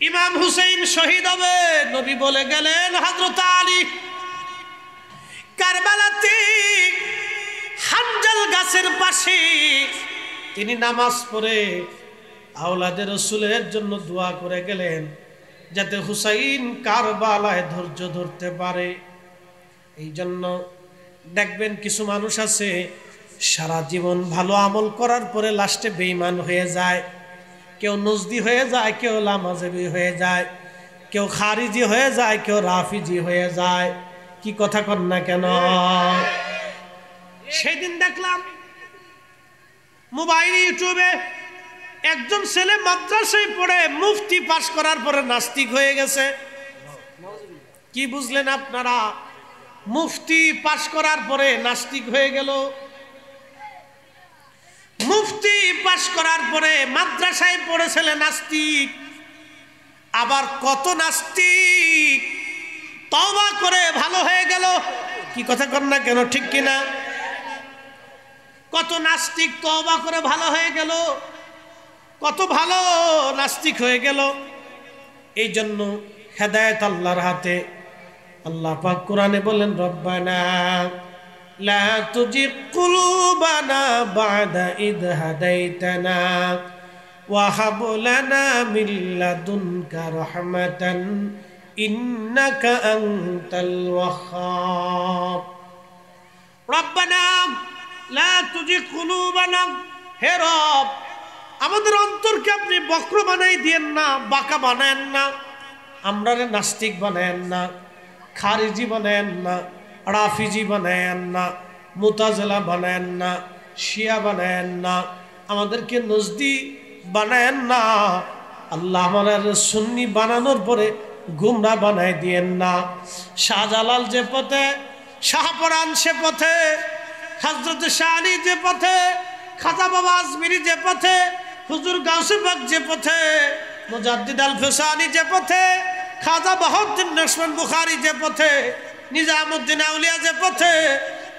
ইমাম হুসেইন শহীদ হবে, নবী বলে গেলেন হযরত আলী কারবালাতে হানজাল গাছের পাশে তিনি নামাজ পড়ে আওলাদে রাসূলের জন্য দোয়া করে গেলেন যাতে হুসাইন কারবালায় ধৈর্য ধরতে পারে। এই জন্য দেখবেন কিছু মানুষ আছে সারা জীবন ভালো আমল করার পরে লাস্টে বেঈমান হয়ে যায়। কেউ নজদি হয়ে যায়, কেউ লামাজেবি হয়ে যায়, কেউ খারিজি হয়ে যায়, কেউ রাফিজি হয়ে যায়। কি কথা কন না কেন? সেদিন দেখলাম মোবাইল ইউটিউবে একজন ছেলে মাদ্রাসায় পড়ে মুফতি পাশ করার পরে নাস্তিক হয়ে গেছে। কি বুঝলেন আপনারা? মুফতি পাশ করার পরে নাস্তিক হয়ে গেল। মুফতি পাশ করার পরে মাদ্রাসায় পড়েছিল নাস্তিক। আবার কত নাস্তিক তওবা করে ভালো হয়ে গেল। কি কথা কন না কেন? ঠিক কিনা? কত নাস্তিক তওবা করে ভালো হয়ে গেল, কত ভালো নাস্তিক হয়ে গেল। এই জন্য হেদায়েত আল্লাহর হাতে। আল্লাহ পাক কোরআনে বলেন রব্বানা লা তুজিগ কুলুবানা বা'দা ইদ হাদাইতানা ওয়া হাব লানা মিন লাদুনকা রাহমাতান ইন্নাকা আনতাল ওয়াহ্হাব। রব্বানা লা তুজিগ কুলুবানা, হে রব আমাদের অন্তরকে আপনি বক্র বানাই দিয়েন না, বাঁকা বানায়েন না, আমরারে নাস্তিক বানায়েন না, খারিজি বানায়েন না, রাফিজি বানায়েন না, মুতাজিলা বানায়েন না, শিয়া বানায়েন না, আমাদেরকে নজদি বানায়েন না। আল্লাহ আমাদের সুন্নি বানানোর পরে গুমরা বানাই দিয়েন না। শাহজালাল যে পথে, শাহপরান সে পথে, হযরত শাহ আলী যে পথে, খাজা বাবা আজমিরি যে পথে, হুজুর গাউসে পাক যে পথে, মুজাদ্দিদ আল ফিসানি যে পথে, খাজা বাহাউদ্দিন নকশবন্দ বুখারী যে পথে, নিজামউদ্দিন আউলিয়া যে পথে,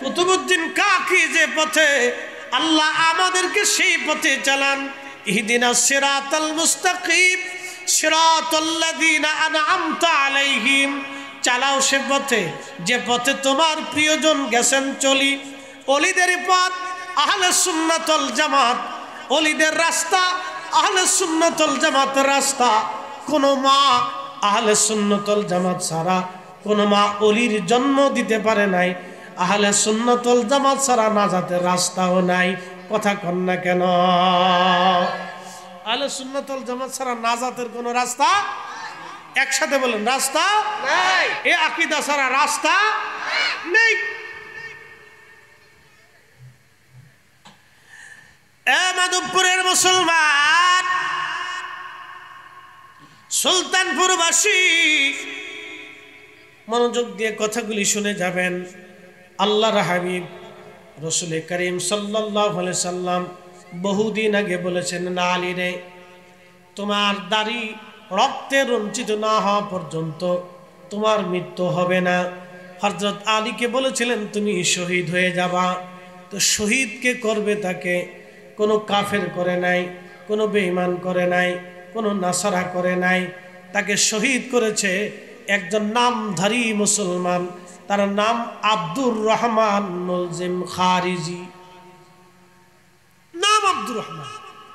কুতুবউদ্দিন কাকি যে পথে, আল্লাহ আমাদেরকে সেই পথে চালান। ইহদিনাস সিরাতাল মুস্তাকিম সিরাতাল্লাযীনা আনআমতা আলাইহিম, চালাও সে পথে যে পথে তোমার প্রিয়জন গেছেন চলি। ওলিদের পথ আহলে সুন্নাত ওয়াল জামাত, ওলিদের রাস্তা আহলে সুন্নাত ওয়াল জামাতের রাস্তা। কোন মা আহলে সুন্নাত ওয়াল জামাত ছাড়া কোন মা ওলির জন্ম দিতে পারে নাই। আহলে সুন্নাত ওয়াল জামাত ছাড়া নাজাতের রাস্তাও নাই। কথা কন না কেন? আহলে সুন্নাত ওয়াল জামাত ছাড়া নাজাতের কোন রাস্তা, একসাথে বলেন, রাস্তা নাই। এই আকীদা ছাড়া রাস্তা নেই। মাধবপুরের মুসলমান, সুলতানপুরবাসী, মনোযোগ দিয়ে কথাগুলি শুনে যাবেন। আল্লাহর হাবিব রাসূল করিম সাল্লাল্লাহু আলাইহি সাল্লাম বহুদিন আগে বলেছেন, না আলী রে, তোমার দাড়ি রক্তে রঞ্জিত না হওয়া পর্যন্ত তোমার মৃত্যু হবে না। হযরত আলীকে বলেছিলেন তুমি শহীদ হয়ে যাবা। তো শহীদকে করবে তাকে কোনো কাফের করে নাই, কোনো বেঈমান করে নাই, কোনো নাসারা করে নাই। তাকে শহীদ করেছে একজন নামধারী মুসলমান, তার নাম আব্দুর রহমান মুলজিম খারিজি। নাম আব্দুর রহমান,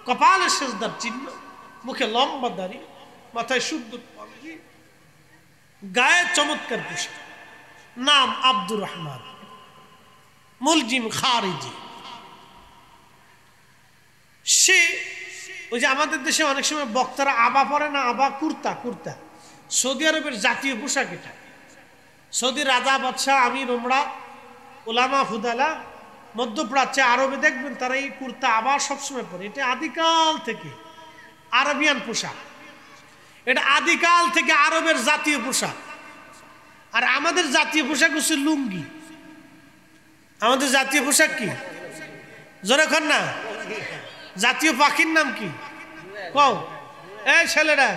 কপালে সেজদার চিহ্ন, মুখে লম্বা দাড়ি, মাথায় শুদ্ধ পাগড়ি, গায়ে চমৎকার পোশাক। নাম আব্দুর রহমান মুলজিম খারিজি। সে ওই যে আমাদের দেশে অনেক সময় বক্তারা আবা পরে না, আবা কুর্তা, কুর্তা সৌদি আরবের জাতীয় পোশাক এটা। সৌদি রাজা বাদশাহ আমির উমরা ওলামা ফুদালা মধ্যপ্রাচ্যে আরবে দেখবেন তারা এই কুর্তা আবা সবসময় পরে। এটা আদিকাল থেকে আরবিয়ান পোশাক, এটা আদিকাল থেকে আরবের জাতীয় পোশাক। আর আমাদের জাতীয় পোশাক হচ্ছে লুঙ্গি। আমাদের জাতীয় পোশাক কি? জোরে কর না। জাতীয় পাখির নাম কি? কও এই ছেলেরা,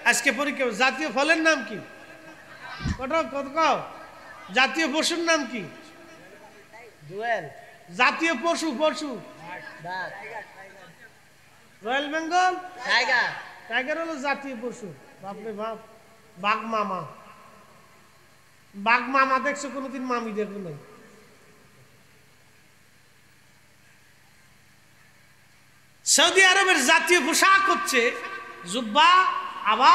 আজকে পরীক্ষা। জাতীয় ফলের নাম কি? কও। জাতীয় পশুর নাম কি? জাতীয় পশু, পশু রয়্যাল বেঙ্গল টাইগার, টাইগার হলো জাতীয় পশু। বাপরে বাপ, বাঘ মামা। বাঘ মামা দেখছো কোনোদিন? মামি দেখো নাই। সৌদি আরবের জাতীয় পোশাক হচ্ছে জুব্বা, আবা,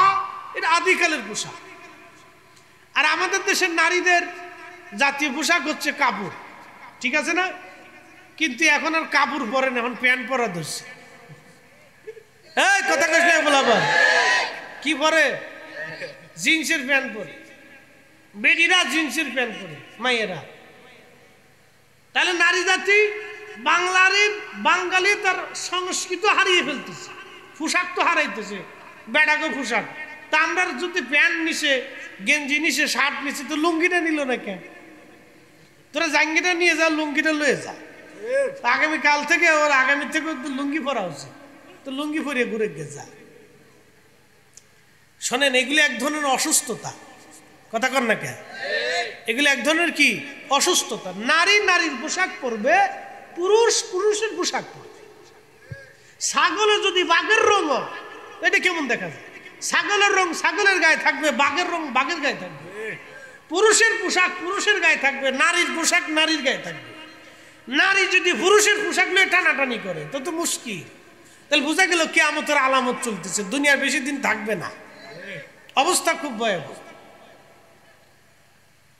এটা আদিকালের পোশাক। আর আমাদের দেশের নারীদের জাতীয় পোশাক হচ্ছে কাপড়, ঠিক আছে না? কিন্তু এখন আর কাপড় পরে না, এখন প্যান্ট পরা ধরছে। এই কথা কইস না বলাবার, কি পরে? জিন্সের প্যান্ট পরে। বেডিরা জিন্সের প্যান্ট পরে, মাইয়েরা। তাহলে নারী জাতি বাঙালি তার সংস্কৃত হারিয়ে ফেলতেছে, পোশাক তো হারাইতেছে, বেড়াগো পোশাক। তা আমরা যদি প্যান্ট নিছে, গেঞ্জি নিছে, শার্ট নিছে, তো লুঙ্গিটা নিল না কেন? তোরা জাঙ্গিটা নিয়ে যা, লুঙ্গিটা লয়ে যা। আগামী কাল থেকে ওর আগামী থেকে লুঙ্গি পরা উচিত, তো লুঙ্গি পরিয়ে ঘুরে গে যা। শোনেন, এগুলি এক ধরনের অসুস্থতা, কথা কর না কেন? এগুলি এক ধরনের কি অসুস্থতা। নারীর পোশাক পরবে, পুরুষের পোশাক পরবে। ছাগলের যদি বাঘের রং, এটা কেমন দেখা যায়? ছাগলের রং ছাগলের গায়ে থাকবে, বাঘের রং বাঘের গায়ে থাকবে। পুরুষের পোশাক পুরুষের গায়ে থাকবে, নারীর পোশাক নারীর গায়ে থাকবে। নারী যদি পুরুষের পোশাক নিয়ে টানাটানি করে তো মুশকিল। তাহলে বোঝা গেল কিয়ামতের আলামত চলতেছে, দুনিয়ার বেশি দিন থাকবে না, অবস্থা খুব ভয়াবহ।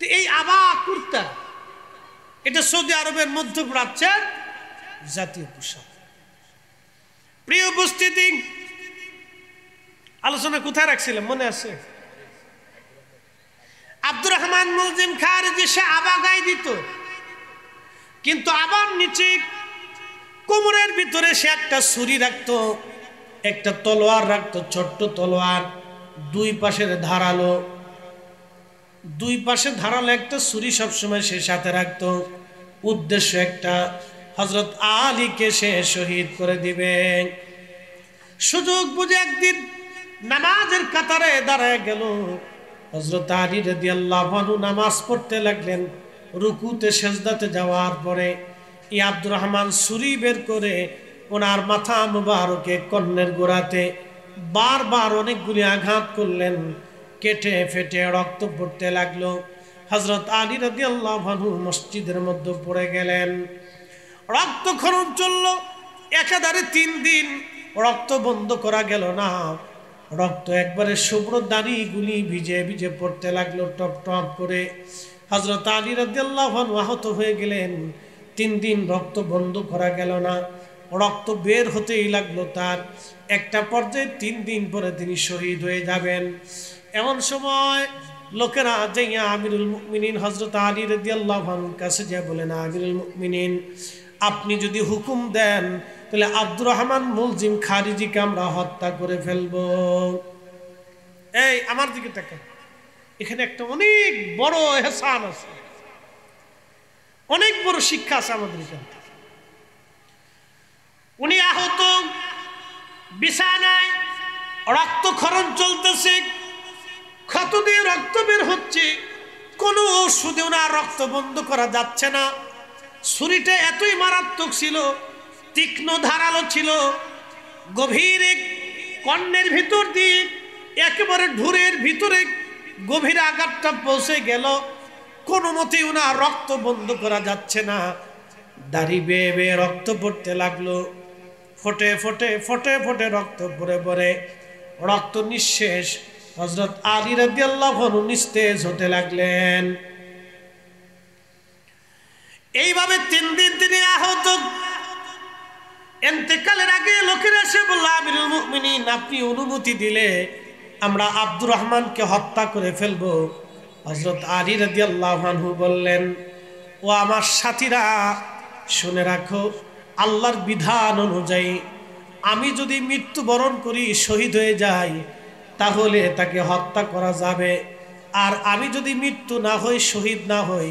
এই আবা কুর্তা, এটা সৌদি আরবের মধ্যপ্রাচ্যের জাতীয় পোশাক। প্রিয় উপস্থিতি, আলোচনা কোথায় রাখছিলাম মনে আছে? আব্দুর রহমান মুলজিম খারিজি, সে আবা গায়ে দিত, কিন্তু আবার নিচে কোমরের ভিতরে সে একটা ছুরি রাখতো, একটা তলোয়ার রাখতো, ছোট্ট তলোয়ার, দুই পাশের ধারালো, একটা ছুরি সবসময় সে সাথে রাখতো। উদ্দেশ্য একটা, হযরত আলীকে সে শহীদ করে দিবে। সুযোগ বুঝে একদিন নামাজের কাতারে দাঁড়ায় গেল। হযরত আলী রাদিয়াল্লাহু আনহু নামাজ পড়তে লাগলেন। রুকুতে সেজদাতে যাওয়ার পরে এই আব্দুর রহমান ছুরি বের করে ওনার মাথা মুবারকে কর্ণের গোড়াতে বারবার অনেকগুলি আঘাত করলেন। কেটে ফেটে রক্ত পড়তে লাগলো। হযরত আলী রাদিয়াল্লাহু আনহু মসজিদের মধ্যে পড়ে গেলেন। রক্তক্ষরণ চলল একাধারে 3 দিন, রক্ত বন্ধ করা গেল না। রক্ত একবারে শুভ্র দাড়িগুলি ভিজে ভিজে পড়তে লাগলো টপ টপ করে। হযরত আলী রাদিয়াল্লাহু আনহু আহত হয়ে গেলেন। 3 দিন রক্ত বন্ধ করা গেল না, রক্ত বের হতেই লাগলো তার। একটা পর্যায়ে 3 দিন পরে তিনি শহীদ হয়ে যাবেন। এমন সময় লোকেরা যাইয়া আমিরুল মুমিনিন হযরত আলী রাদিয়াল্লাহু আনহুর কাছে যা বলেন, আমিরুল মুমিনিন, আপনি যদি হুকুম দেন তাহলে আব্দুর রহমান মুলজিম খারিজিকে আমরা হত্যা করে ফেলবো। এই আমার দিকে তাকান, এখানে একটা অনেক বড় এহসান আছে, অনেক বড় শিক্ষা আছে আমাদের এখানে। উনি আহত, বিছানায়, রক্তক্ষরণ চলতেছে, ক্ষত দিয়ে রক্ত বের হচ্ছে, কোনো ওষুধে ওনার রক্ত বন্ধ করা যাচ্ছে না। ছুরিটা এতই মারাত্মক ছিল, তীক্ষ্ণ ধারালো ছিল, গভীর কর্ণের ভিতর দিয়ে একেবারে ঢুরের ভিতরে গভীর আঘাতটা পৌঁছে গেল। কোনো মতেই ওনার রক্ত বন্ধ করা যাচ্ছে না। দাড়ি বেয়ে বেয়ে রক্ত পড়তে লাগলো, ফোটে ফোটে ফোটে ফোটে রক্ত পড়ে পড়ে রক্ত নিঃশেষ। হযরত আলী রাদিয়াল্লাহু আনহু নিস্তেজ হতে লাগলেন। এইভাবে 3 দিন তিনি আহত। ইন্তেকালের আগে লোকেরা এসে বলল, আমিরুল মুমিনিন, আপনি অনুমতি দিলে আমরা আব্দুর রহমানকে হত্যা করে ফেলবো। হযরত আলী রাদিয়াল্লাহু আনহু বললেন, ও আমার সাথীরা, শুনে রাখো, আল্লাহর বিধান অনুযায়ী আমি যদি মৃত্যুবরণ করি, শহীদ হয়ে যাই, তাহলে তাকে হত্যা করা যাবে। আর আমি যদি মৃত্যু না হই, শহীদ না হই,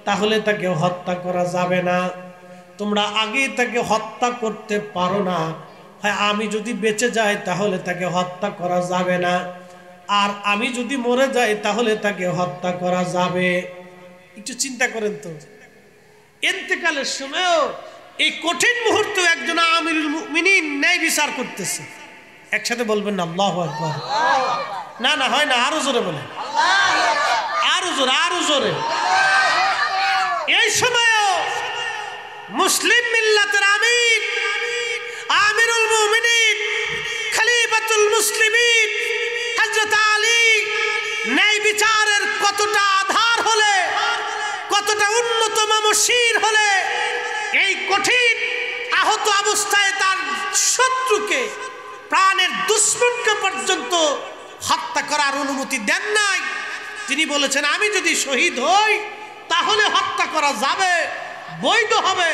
তাহলে তাকে হত্যা করা যাবে না। তোমরা আগে তাকে হত্যা করতে পারো না। হ্যাঁ, আমি যদি বেঁচে যাই তাহলে তাকে হত্যা করা যাবে না, আর আমি যদি মরে যাই তাহলে তাকে হত্যা করা যাবে। একটু চিন্তা করেন তো, ইন্তেকালের সময়ও এই কঠিন মুহূর্তে একজন আমিরুল মুমিনিন ন্যায় বিচার করতেছে। একসাথে বলবেন না আল্লাহু আকবার। না না হয় না, আরো জোরে বলে, আরো জোরে, আরো জোরে। এই সময়ও মুসলিম মিল্লাতের আমির, আমিরুল মুমিনিন, খলিফাতুল মুসলিমিন হযরত আলী ন্যায় বিচারের কতটা আধার হলে, কতটা উন্নত মমশির হলে এই কঠিন আহত অবস্থায় তার শত্রুকে, প্রাণের দুশমনকে পর্যন্ত হত্যা করার অনুমতি দেন নাই। তিনি বলেছেন আমি যদি শহীদ হই তাহলে হত্যা করা যাবে, বৈধ হবে,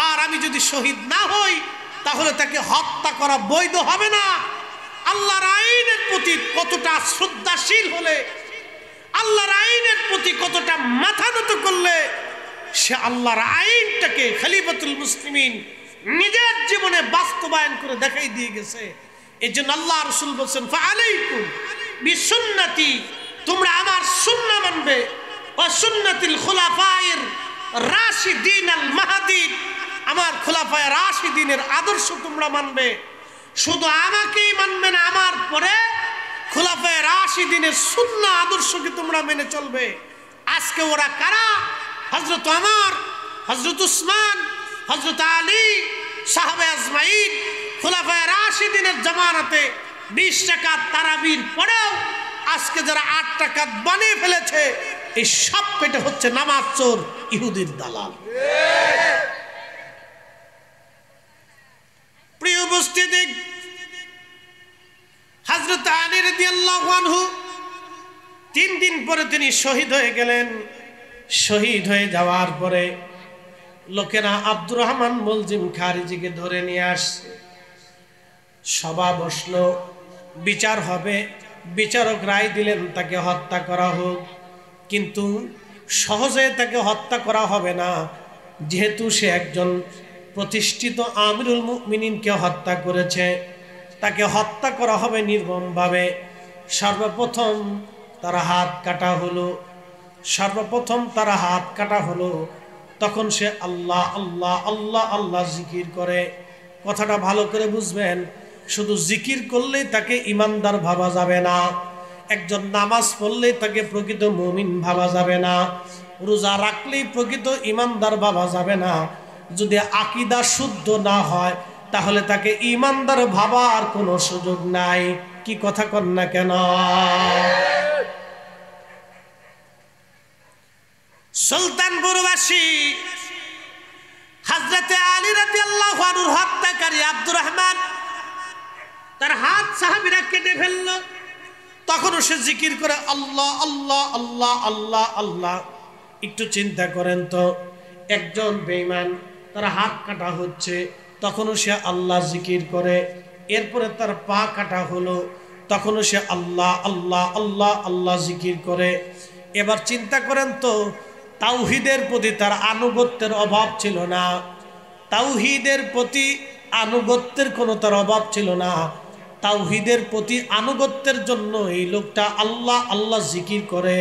আর আমি যদি শহীদ না হই তাহলে তাকে হত্যা করা বৈধ হবে না। আল্লাহর আইনের প্রতি কতটা শ্রদ্ধাশীল হলে, আল্লাহর আইনের প্রতি কতটা মাথা নত করলে সে আল্লাহর আইনটাকে খলিফাতুল মুসলিমিন নিজের জীবনে বাস্তবায়ন করে দেখাই দিয়ে গেছে। এই জন্য আল্লাহ রাসূল বলেছেন ফাআলাইকুম বিসুন্নতি, তোমরা আমার সুন্নাহ মানবে, ওয়া সুন্নাতিল খুলাফায়ে রাশিদিন আল মাহদিন, আমার খুলাফায়ে রাশিদিনের আদর্শ তোমরা মানবে। শুধু আমাকেই মানবে না, আমার পরে খুলাফায়ে রাশিদিনের সুন্নাহ আদর্শকে তোমরা মেনে চলবে। আজকে ওরা কারা? হযরত ওমর, হযরত উসমান, হযরত আলী, সাহাবে আজমাইন, খুলাফায়ে রাশিদিনের জামানাতে 20 রাকাত তারাবির পরেও আজকে যারা 8 রাকাত বানিয়ে ফেলেছে, এই সব পেটে হচ্ছে নামাজ চোর, ইহুদির দালাল। প্রিয় উপস্থিতি, হযরত আলী রাদিয়াল্লাহু আনহু 3 দিন পরে তিনি শহীদ হয়ে গেলেন। শহীদ হয়ে যাওয়ার পরে লোকেরা আব্দুর রহমান মুলজিম খারিজিকে ধরে নিয়ে আসছে। সভা বসলো, বিচার হবে। বিচারক রায় দিলেন তাকে হত্যা করা হোক, কিন্তু সহজে তাকে হত্যা করা হবে না, যেহেতু সে একজন প্রতিষ্ঠিত আমিরুল মুমিনিনকে হত্যা করেছে, তাকে হত্যা করা হবে নির্মমভাবে। সর্বপ্রথম তার হাত কাটা হলো, সর্বপ্রথম তার হাত কাটা হলো। তখন সে আল্লাহ আল্লাহ আল্লাহ আল্লাহ জিকির করে। কথাটা ভালো করে বুঝবেন, শুধু জিকির করলেই তাকে ইমানদার ভাবা যাবে না, একজন নামাজ পড়লেই তাকে প্রকৃত মুমিন ভাবা যাবে না, রোজা রাখলেই প্রকৃত ইমানদার ভাবা যাবে না। যদি আকীদা শুদ্ধ না হয় তাহলে তাকে ইমানদার ভাবার কোনো সুযোগ নাই। কি কথা কন না কেন? সুলতানপুরবাসী হযরতে আলী রাদিয়াল্লাহু আনহুর হত্যাকারী আব্দুর রহমান তার হাত সাহাবীরা কেটে ফেললো। তখনও সে জিকির করে আল্লাহ আল্লাহ আল্লাহ আল্লাহ আল্লাহ। একটু চিন্তা করেন তো, একজন বেঈমান তার হাত কাটা হচ্ছে, তখনও সে আল্লাহ জিকির করে। এরপরে তার পা কাটা হলো, তখনও সে আল্লাহ আল্লাহ আল্লাহ আল্লাহ জিকির করে। এবার চিন্তা করেন তো, তাওহীদের প্রতি তার আনুগত্যের অভাব ছিল না, তাওহীদের প্রতি আনুগত্যের কোনো তার অভাব ছিল না। তাওহীদের প্রতি আনুগত্যের জন্য এই লোকটা আল্লাহ আল্লাহ জিকির করে,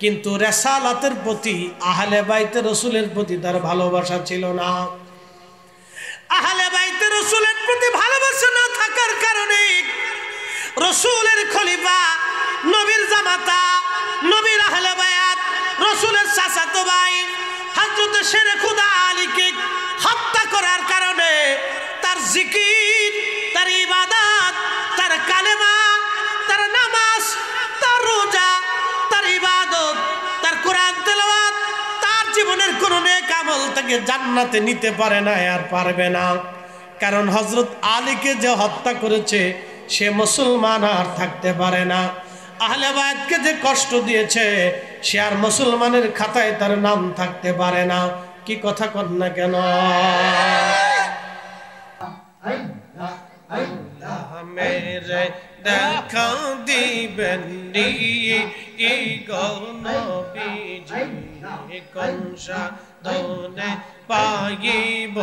কিন্তু রিসালাতের প্রতি, আহলে বাইতে রাসূলের প্রতি তার ভালোবাসা ছিল না। আহলে বাইতে রাসূলের প্রতি ভালোবাসা না থাকার কারণে রাসূলের খলিফা, নবীর জামাতা, নবীর আহলে বায়াত, রাসূলের চাচাতো ভাই হযরত শেরে খুদা আলীকে হত্যা করার কারণে তার জিকির, তার ইবাদত, তার কালেমা, তার নামাজ, তার রোজা, তার ইবাদত, তার কোরআন তেলাওয়াত, তার জীবনের কোনো নেক আমল তাকে জান্নাতে নিতে পারে না, আর পারবে না। কারণ হযরত আলীকে যে হত্যা করেছে সে মুসলমান আর থাকতে পারে না। আহলে বায়াতকে যে কষ্ট দিয়েছে সে আর মুসলমানের খাতায় তার নাম থাকতে পারে না। কি কথা কন না কেন? মেরে দেখা দিবেন নবীজি, কোন সাধনে পাইব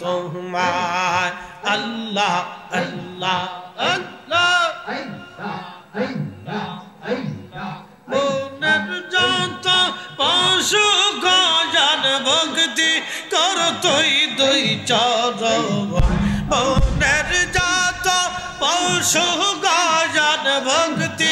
তোমায়। আল্লাহ আল্লাহ আল্লাহ মনের যত পশু গজান ভক্তি কর তুই দুই চরণ। মনের যত পশু গজান ভক্তি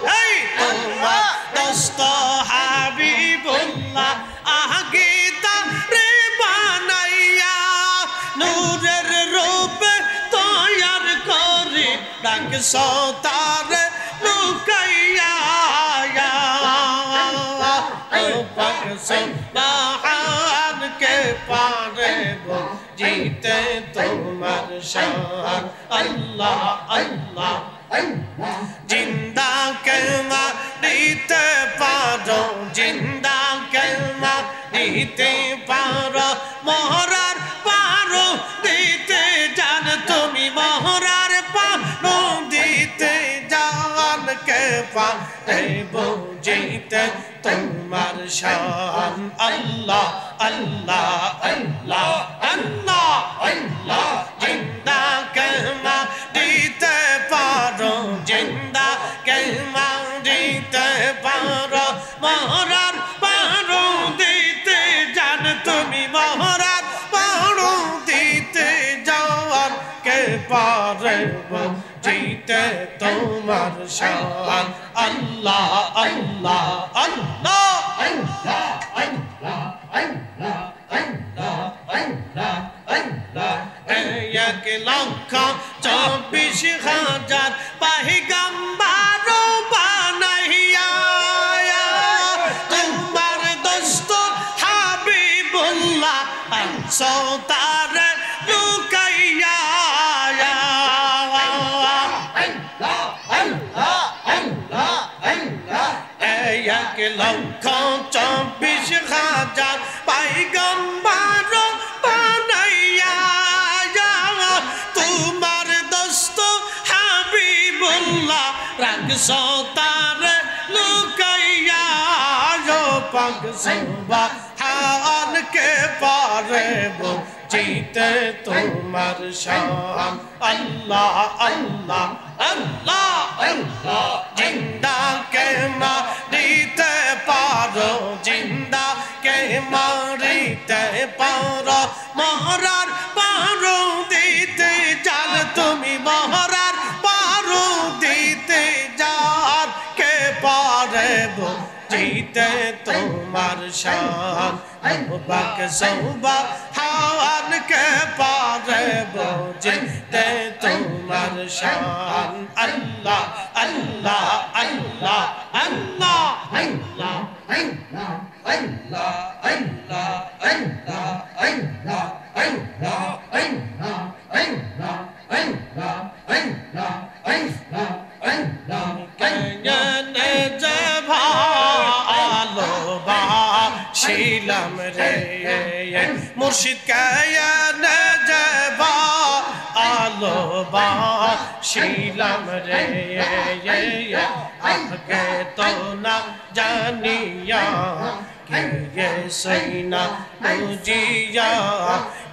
আগে তারে বানাইয়া নূরের রূপে তৈয়ার করে রাখছো তারে লুকাইয়া ও পাক সুবহান কে পারে জিতে তোমার শান আল্লাহ আল্লাহ জিন্দা কেমা দিতে পারো জিন্দা কেমা দিতে পারো মহরার পারো দিতে জান তুমি মহরার পারো দিতে জান কে পারে বুঝিতে তোমার শান আল্লাহ আল্লাহ আল্লাহ আল্লাহ আল্লাহ জিন্দা কেমা দিতে পারো জিন্দা কেমা দিতে পারো মহরার পারো দিতে জান তুমি মহরার পারো দিতে যাওয়ার কে পারে জিতে তোমার শান আল্লাহ আল্লাহ আল্লাহ আল্লাহ আল্লাহ আল্লাহ আল্লাহ আল্লাহ আল্লাহ 1,24,000 পয়গম্বর বানাইয়া তোমার দোস্ত হাবিবুল্লাহ আনছো তারে লুকাইয়া আল্লাহ আল্লাহ আল্লাহ আল্লাহ 1,24,000 পয়গম্বর বানাইয়া তোমার দোস্ত হাবিবুল্লাহ রাখছো তারে লুকাইয়া পাক সুবহান কে পারে জিতে তোমার শান আল্লাহ আল্লাহ আল্লাহ আল্লাহ জিন্দা কে মারিতে পারো জিন্দা কে মারিতে পারো মহরার পারো দিতে জান তুমি মহরার পারো দিতে জান কে পারে জিতে তোমার শান পাক সুবহান কে পারে জিতে তোমার শান আল্লাহ আল্লাহ আল্লাহ আল্লাহ আল্লাহ আল্লাহ আল্লাহ আল্লাহ আল্লাহ আল্লাহ আল্লাহ আল্লাহ আল্লাহ আল্লাহ আল্লাহ আল্লাহ আল্লাহ কেনে যে ভালো বাসিলাম রে মুর্শিদ কেনে যে ভালো বাসিলাম রে আগে তো না জানিয়া কে সৈনা বুঝিয়া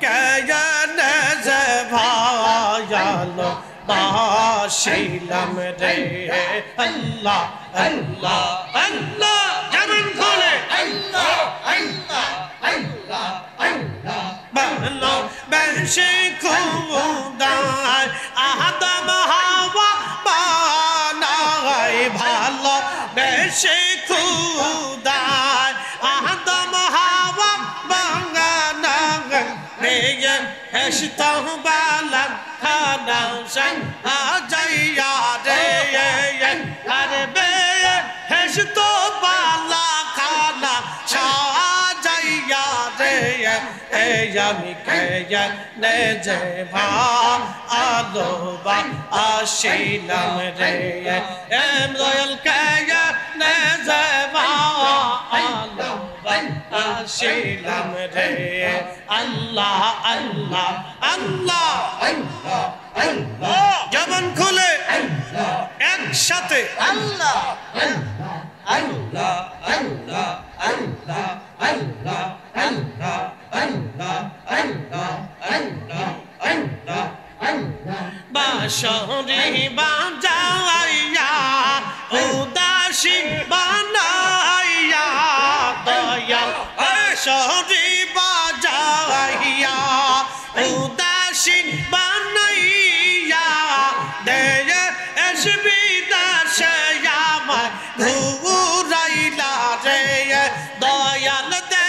কেনে যে ভালো বাসিলাম রে আল্লাহ আল্লাহ আল্লাহ জবান খোলে আল্লাহ আল্লাহ আল্লাহ আল্লাহ ভালো বেশি খুদাই আদম হাওয়া বানাই ভালো বেশি খুদাই আদম হাওয়া বানাই হেশতো বালান খানা সং আজাইয়া রে আরে বে হেশতো বালা খানা সাজাইয়া রে আমি কে নে যে ভালো বাসিলাম রে এম রয়্যাল কে নে যে ভালো বাসিলাম রে আল্লাহ আল্লাহ আল্লাহ আল্লাহ আল্লাহ জবান খুলে একসাথে আল্লাহ আল্লাহ আল্লাহ আল্লাহ আল্লাহ আল্লাহ আল্লাহ আল্লাহ আল্লাহ আল্লাহ আল্লাহ আল্লাহ বাঁশরি বাজাইয়া উদাসী বানাইয়া দয়াল বাঁশরি বাজাইয়া উদাসী বানাইয়া দেয় এসবি দাসে আমায় ঘুরাইলা রে দয়াল দে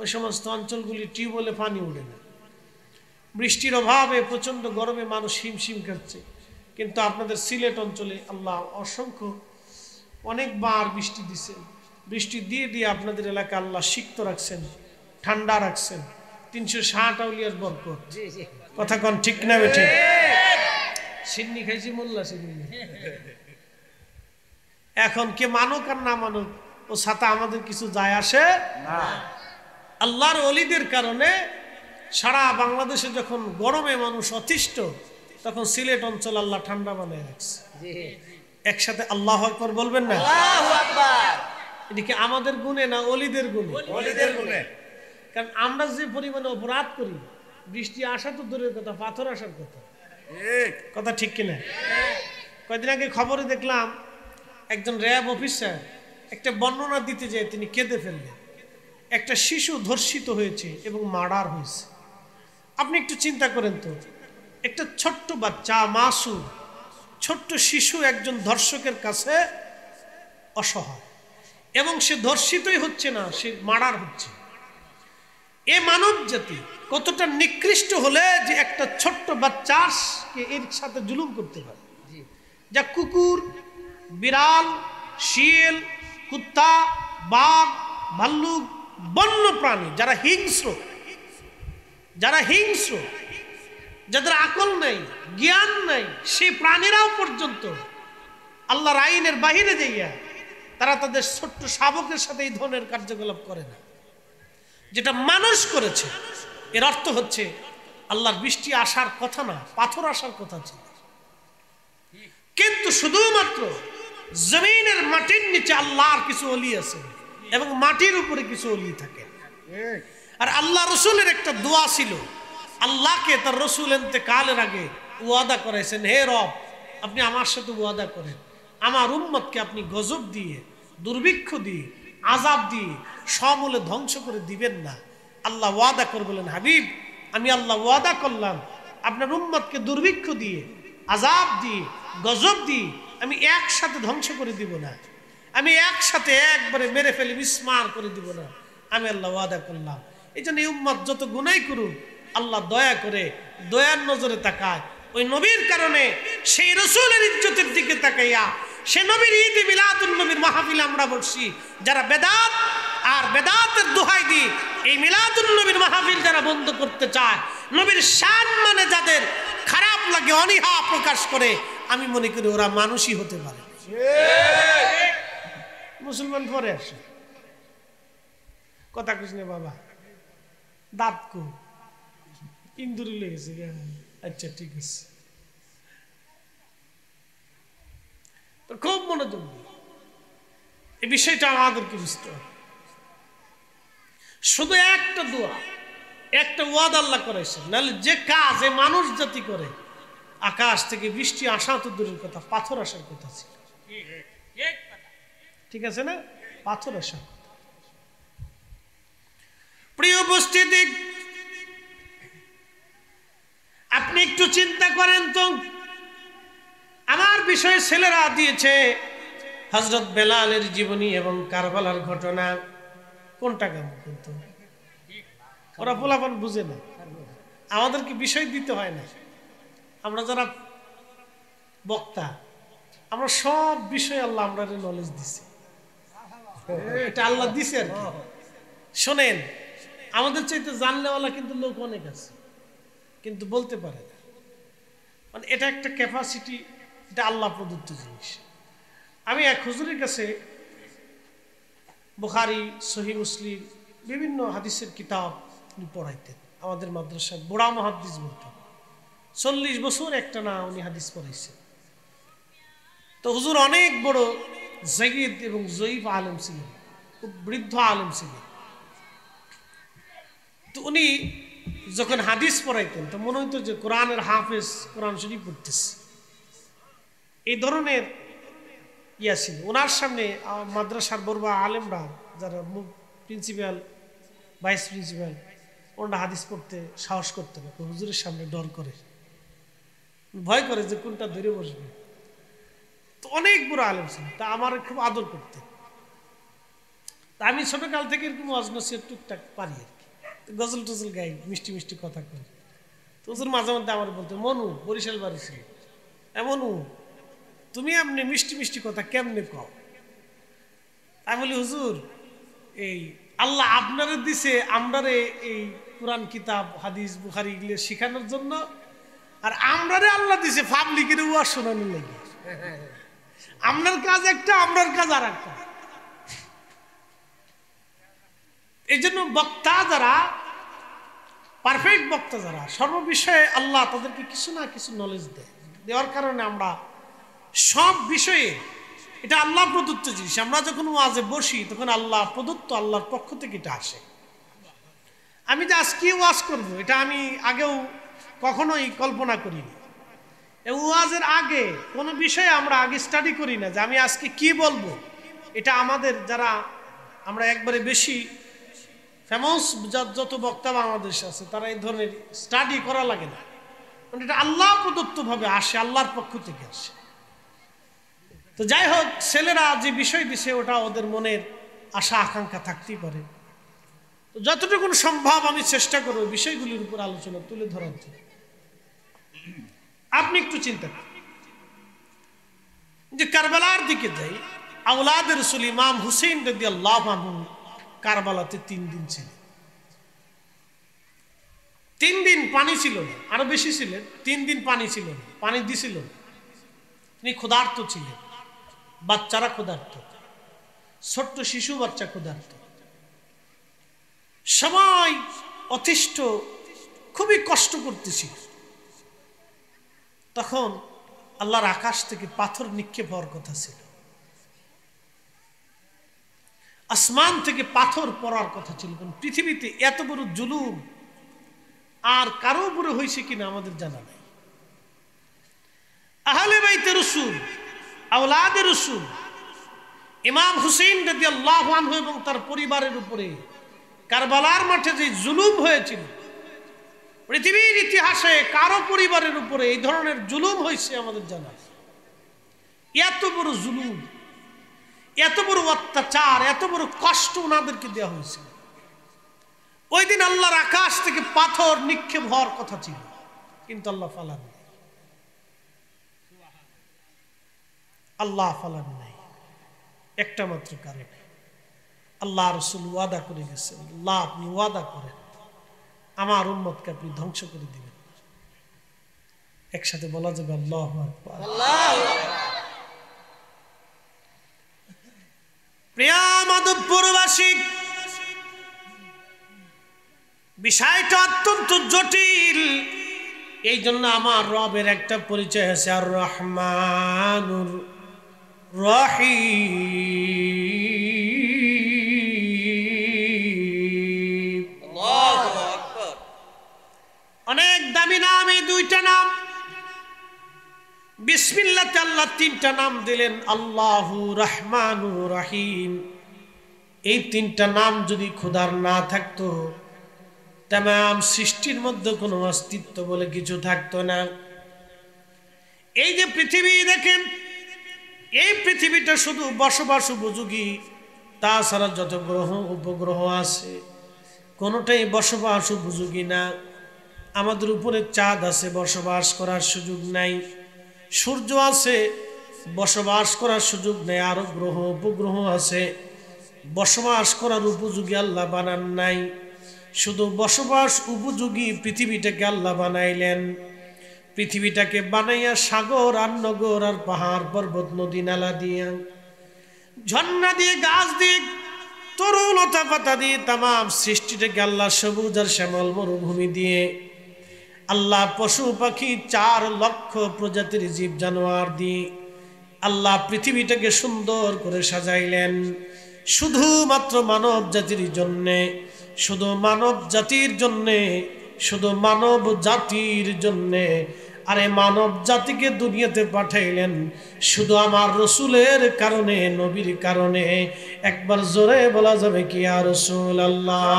ওই সমস্ত অঞ্চলগুলি টিউবওয়েলে পানি উঠে না, বৃষ্টির অভাবে প্রচণ্ড গরমে মানুষ হিমশিম খাচ্ছে। কিন্তু আপনাদের সিলেট অঞ্চলে আল্লাহ অসংখ্য অনেকবার বৃষ্টি দিছে, বৃষ্টি দিয়ে দিয়ে আপনাদের এলাকা আল্লাহ সিক্ত রাখছেন, ঠান্ডা রাখছেন। 360 আউলিয়ার বরকত। কথা কন ঠিক না বেঠে? সিন্নি খাইছি মোল্লা সিন্নি। এখন কে মানুক আর না মানুক ও সাথে আমাদের কিছু যায় আসে না। আল্লাহর ওলিদের কারণে সারা বাংলাদেশে যখন গরমে মানুষ অতিষ্ঠ, তখন সিলেট অঞ্চল আল্লাহ ঠান্ডা বানিয়ে রাখছে। একসাথে আল্লাহু আকবার বলবেন না? আল্লাহু আকবার। এদিকে আমাদের গুণে না ওলিদের গুণে? ওলিদের গুণে। কারণ আমরা যে পরিমাণে অপরাধ করি, বৃষ্টি আসা তো দূরের কথা, পাথর আসার কথা। কথা ঠিক কিনা? কয়েকদিন আগে খবরে দেখলাম একজন র্যাব অফিসার একটা বর্ণনা দিতে যায় তিনি কেঁদে ফেললেন। একটা শিশু ধর্ষিত হয়েছে এবং মার্ডার হয়েছে। আপনি একটু চিন্তা করেন তো, একটা ছোট্ট বাচ্চা মাসুম ছোট্ট শিশু একজন ধর্ষকের কাছে অসহায়, এবং সে ধর্ষিতই হচ্ছে না, সে মার্ডার হচ্ছে। এ মানব জাতি কতটা নিকৃষ্ট হলে যে একটা ছোট্ট বাচ্চাকে এর সাথে জুলুম করতে পারে, যা কুকুর, বিড়াল, শিয়াল, কুত্তা, বাঘ, ভাল্লুক, বন্য প্রাণী যারা হিংস্র, যাদের আকল নাই, জ্ঞান নাই, সেই প্রাণীরাও পর্যন্ত আল্লাহর আইনের বাহিরে যাইয়া তারা তাদের ছোট্ট শাবকের সাথে এই ধরনের কার্যকলাপ করে না, যেটা মানুষ করেছে। এর অর্থ হচ্ছে আল্লাহর বৃষ্টি আসার কথা না, পাথর আসার কথা ছিল। কিন্তু শুধুমাত্র জমিনের মাটির নিচে আল্লাহর কিছু ওলি আছে এবং মাটির উপরে কিছু ওলি থাকে। আর আল্লাহ রসুলের একটা দোয়া ছিল, আল্লাহকে তার রসুল ইন্তেকালের আগে ওয়াদা করেছেন, হে রব আপনি আমার সাথে ওয়াদা করেন, আমার উম্মতকে আপনি গজব দিয়ে, দুর্ভিক্ষ দিয়ে, আযাব দিয়ে সমূলে ধ্বংস করে দিবেন না। আল্লাহ ওয়াদা করে বলেন, হাবিব আমি আল্লাহ ওয়াদা করলাম আপনার উম্মতকে দুর্ভিক্ষ দিয়ে, আযাব দিয়ে, গজব দিয়ে আমি একসাথে ধ্বংস করে দিব না, আমি একসাথে একবারে মেরে ফেলে বিস্মার করে দিব না, আমি আল্লাহ ওয়াদা করলাম। এই জন্য এই উম্মত যত গুনাহ করুক আল্লাহ দয়া করে দয়ার নজরে তাকায়। ওই নবীর কারণে, সেই রসুলের ইজ্জতের দিকে তাকাইয়া সে নবীর ঈদ মিলাদুন নবীর মাহফিল আমরা বলছি। যারা বেদাত আর বেদাতের দোহাই দিয়ে এই মিলাদুন নবীর মাহফিল যারা বন্ধ করতে চায়, নবীর শান মানে যাদের খারাপ লাগে, অনীহা প্রকাশ করে, আমি মনে করি ওরা মানুষই হতে পারে। মুসলমান পরে আসে কথা কৃষ্ণ বাবা দাঁত কো ইন্দুরি লেগেছে, আচ্ছা ঠিক আছে, খুব মনোযোগ এই বিষয়টা আমাদেরকে বুঝতে হবে। শুধু একটা দোয়া, একটা ওয়াদা আল্লাহ করেছেন, নাহলে যে কাজ এই মানুষ জাতি করে, আকাশ থেকে বৃষ্টি আসা তো দূরের কথা, পাথর আসার কথা ছিল। ঠিক আছে না? পাথর আসার কথা। প্রিয় উপস্থিতি, আপনি একটু চিন্তা করেন তো, আমার বিষয়ে ছেলেরা দিয়েছে হযরত বেলালের জীবনী এবং কারবালার ঘটনা, কোনটা কেমন? কিন্তু ওরা পোলাপান বুঝে না, আমাদেরকে বিষয় দিতে হয় না। আমরা যারা বক্তা, আমরা সব বিষয়ে আল্লাহ আমরা নলেজ দিছি, এটা আল্লাহ দিছে আর কি। শোনেন, আমাদের চাইতে জানলেওয়ালা কিন্তু লোক অনেক আছে, কিন্তু বলতে পারে না। মানে এটা একটা ক্যাপাসিটি, এটা আল্লাহ প্রদত্ত জিনিস। আমি এক হুজুরের কাছে বুখারী, সহিহ মুসলিম, বিভিন্ন হাদিসের কিতাব পড়াইতেন। আমাদের মাদ্রাসায় বুড়া মুহাদ্দিস বলতেন, 40 বছর একটা না উনি হাদিস পড়াইছেন। তো হুজুর অনেক বড় জায়ীদ এবং জয়ীফ আলেম ছিলেন, খুব বৃদ্ধ আলেম ছিলেন। তো উনি যখন হাদিস পড়াইতেন তো মনে হইতো যে কোরআনের হাফেজ, কোরআন শরীফ পড়তেছে, এই ধরনের ইয়া ছিল ওনার সামনে। মাদ্রাসার বড় আলেমরা যারা প্রিন্সিপাল, ভাইস প্রিন্সিপাল, ওনারা হাদিস পড়তে সাহস করতে না, হুজুরের সামনে ডর করে, ভয় করে যে কোনটা ধরে বসবে। তো অনেক বড় আলেম ছিল, তা আমার খুব আদর করতেন। আমি ছোটকাল থেকে এরকম ওয়াজ নসিহত টুকটাক পারি আর কি, গজল টজল গাই, মিষ্টি মিষ্টি কথা কই। তো হুজুর মাঝে মধ্যে আমার বলতো, মনু বরিশাল বাড়ি ছিল, এমনু তুমি এমনি মিষ্টি মিষ্টি কথা কেমনে কও? আমি বলি, হুজুর এই আল্লাহ আপনারে দিছে আমরারে এই কোরআন কিতাব হাদিস বুখারি এগুলো শেখানোর জন্য, আর আমরারে আল্লাহ দিছে পাবলিকের ওয়াজ শোনানোর লাগে। আপনার কাজ একটা, আমরার কাজ আর একটা। এই জন্য বক্তা যারা, পারফেক্ট বক্তা যারা, সর্ববিষয়ে আল্লাহ তাদেরকে কিছু না কিছু নলেজ দেওয়ার কারণে আমরা সব বিষয়ে, এটা আল্লাহ প্রদত্ত জিনিস। আমরা যখন ওয়াজে বসি তখন আল্লাহ প্রদত্ত, আল্লাহর পক্ষ থেকে এটা আসে। আমি যে আজকে ওয়াজ করব, এটা আমি আগেও কখনোই কল্পনা করিনি। এই ওয়াজের আগে কোনো বিষয়ে আমরা আগে স্টাডি করি না যে আমি আজকে কি বলবো। এটা আমাদের যারা আমরা একবারে বেশি ফেমাস যত বক্তা বাংলাদেশে আছে, তারা এই ধরনের স্টাডি করা লাগে না, মানে এটা আল্লাহ প্রদত্ত ভাবে আসে, আল্লাহর পক্ষ থেকে আসে। তো যাই হোক, ছেলেরা যে বিষয় দিছে ওটা ওদের মনের আশা আকাঙ্ক্ষা থাকতেই পারে। তো যতটুকু সম্ভব আমি চেষ্টা করব বিষয়গুলির উপর আলোচনা তুলে ধরার জন্য। আপনি একটু চিন্তা করেন যে কারবালার দিকে যাই, আওলাদের রাসূল ইমাম হুসেইন রাদিয়াল্লাহু আনহু কারবালাতে 3 দিন ছিলেন। 3 দিন পানি ছিল না, আরো বেশি ছিলেন। 3 দিন পানি ছিল না, পানি দিছিল না। তিনি ক্ষুধার্ত ছিলেন, বাচ্চারা ক্ষুধার্ত, ছোট্ট শিশু বাচ্চা ক্ষুধার্ত, সবাই অতিষ্ঠ, খুবই কষ্ট করতেছিল। তখন আল্লাহর আকাশ থেকে পাথর নিক্ষেপ হওয়ার কথা ছিল, আসমান থেকে পাথর পড়ার কথা ছিল। পৃথিবীতে এত বড় জুলুম আর কারো উপরে হয়েছে কিনা আমাদের জানা নাই। আহলে বাইতে রাসূল, আওলাদে রাসূল ইমাম হুসেইন রাদিয়াল্লাহু আনহু এবং তার পরিবারের উপরে কারবালার মাঠে যে জুলুম হয়েছিল, পৃথিবীর ইতিহাসে কারো পরিবারের উপরে এই ধরনের জুলুম হয়েছে আমাদের জানা। এত বড় জুলুম, এত বড় অত্যাচার, এত বড় কষ্ট ওনাদেরকে দেওয়া হয়েছিল। ওই দিন আল্লাহর আকাশ থেকে পাথর নিক্ষেপ হওয়ার কথা ছিল, কিন্তু আল্লাহ ফালান নাই। আল্লাহ ফালান নাই একটা মাত্র কারণে, আল্লাহ রাসূল ওয়াদা করে গেছেন, আল্লাহ আপনি ওয়াদা করেন আমার উম্মতকে আপনি ধ্বংস করে দিবেন। একসাথে বলা যাবে আল্লাহু আকবার। প্রিয় মাধবপুরবাসী, বিষয়টা অত্যন্ত জটিল। এই জন্য আমার রবের একটা পরিচয় আছে, আর রহমানুর রহিম। অনেক দামি নাম এই 2টা নাম। বিসমিল্লাতে আল্লাহ 3টা নাম দিলেন, আল্লাহু রহমানুর রহিম। এই 3টা নাম যদি খোদার না থাকতো, তামাম সৃষ্টির মধ্যে কোনো অস্তিত্ব বলে কিছু থাকতো না। এই যে পৃথিবী দেখেন, এই পৃথিবীটা শুধু বসবাস উপযোগী, তাছাড়া যত গ্রহ উপগ্রহ আছে কোনোটাই বসবাস উপযোগী না। আমাদের উপরে চাঁদ আছে, বসবাস করার সুযোগ নাই। সূর্য আছে, বসবাস করার সুযোগ নেই। আরো গ্রহ উপগ্রহ আছে, বসবাস করার উপযোগী আল্লাহ বানান নাই। শুধু বসবাস উপযোগী পৃথিবীটাকে আল্লাহ বানাইলেন। পৃথিবীটাকে বানাইয়া সাগর আর নগর আর পাহাড় পর্বত নদী নালা দিয়ে, ঝর্ণা দিয়ে, গাছ দিয়ে, তরুলতা পাতা দিয়ে তামাম সৃষ্টিটাকে আল্লাহ সবুজ আর শ্যামল মরুভূমি দিয়ে, আল্লাহ পশু পাখি 4 লক্ষ প্রজাতির জীব জানোয়ার দিয়ে আল্লাহ পৃথিবীটাকে সুন্দর করে সাজাইলেন। শুধুমাত্র মানব জাতির জন্যে, শুধু মানব জাতির জন্যে, শুধু মানব জাতির জন্যে। আরে মানব জাতিকে দুনিয়াতে পাঠাইলেন শুধু আমার রসুলের কারণে, নবীর কারণে। একবার জোরে বলা যাবে কি ইয়া রাসূলুল্লাহ।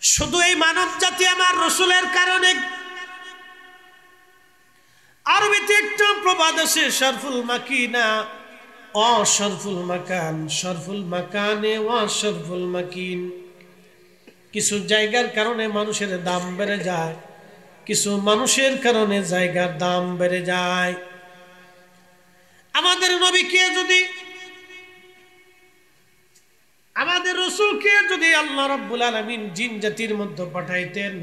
শুধু এই মানব জাতি আমার রসুলের কারণে। আরবিতে একটা প্রবাদ আছে, শরফুল মাকিনা অশরফুল মাকান, শরফুল মাকানে ওয়াশরফুল মাকিন। কিছু জায়গার কারণে মানুষের দাম বেড়ে যায়, কিছু মানুষের কারণে জায়গার দাম বেড়ে যায়। আমাদের নবীকে যদি, আমাদের রাসূলকে যদি আল্লাহ রাব্বুল আলামিন জিন জাতির মধ্যে পাঠাইতেন,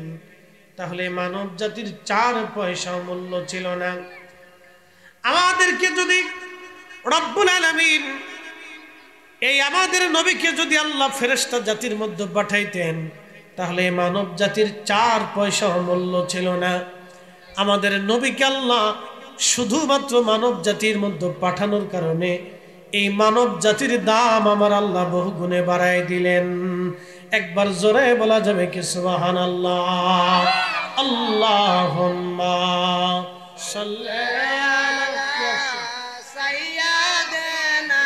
তাহলে মানব জাতির 4 পয়সা মূল্য ছিল না। আমাদেরকে যদি রব্বুল আলামিন এই আমাদের নবীকে যদি আল্লাহ ফেরেশতা জাতির মধ্যে পাঠাইতেন, তাহলে মানব জাতির 4 পয়সা মূল্য ছিল না। আমাদের নবীকে আল্লাহ শুধুমাত্র মানব জাতির মধ্যে পাঠানোর কারণে এই মানব জাতির দাম আমার আল্লাহ বহু গুণে বাড়ায় দিলেন। একবার জোরে বলা যাবে কি সুবহানাল্লাহ? আল্লাহুম্মা সাল্লি আলা সাইয়্যিদিনা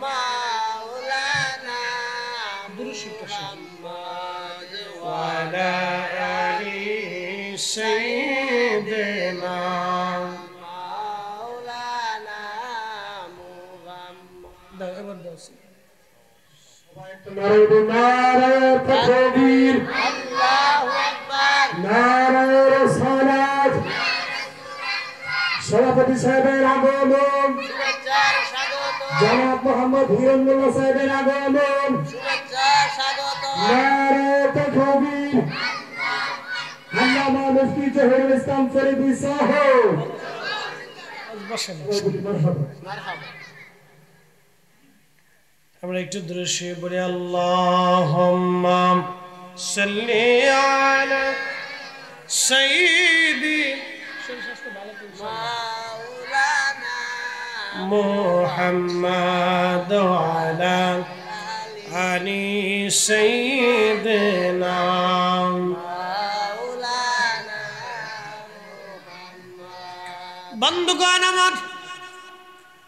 মাওলানা মুহাম্মদ ওয়া আলা আলি সাইয়্যিদিনা মাওলানা মুহাম্মদ। নারায়ে তাকবীর, আল্লাহু আকবার, নারায়ে রিসালাত। সভাপতি সাহেবের আগমন, শুভেচ্ছার স্বাগত। জনাব মোহাম্মদ হিরণমুল্লাহ সাহেবের আগমন, শুভেচ্ছার স্বাগত। নারায়ে তাকবীর। আল্লামা মুফতি জহিরুল ইসলাম ফরিদী সাহেব মারহাবা। আমরা একটু দৃশ্যে বলি আল্লাহুম্মা সাল্লি আলা সাইয়্যিদি মাওলানা মুহাম্মদ ওয়া আলা আলি সাইয়্যিদিনা মাওলানা মুহাম্মদ। বন্ধুগণ আমার,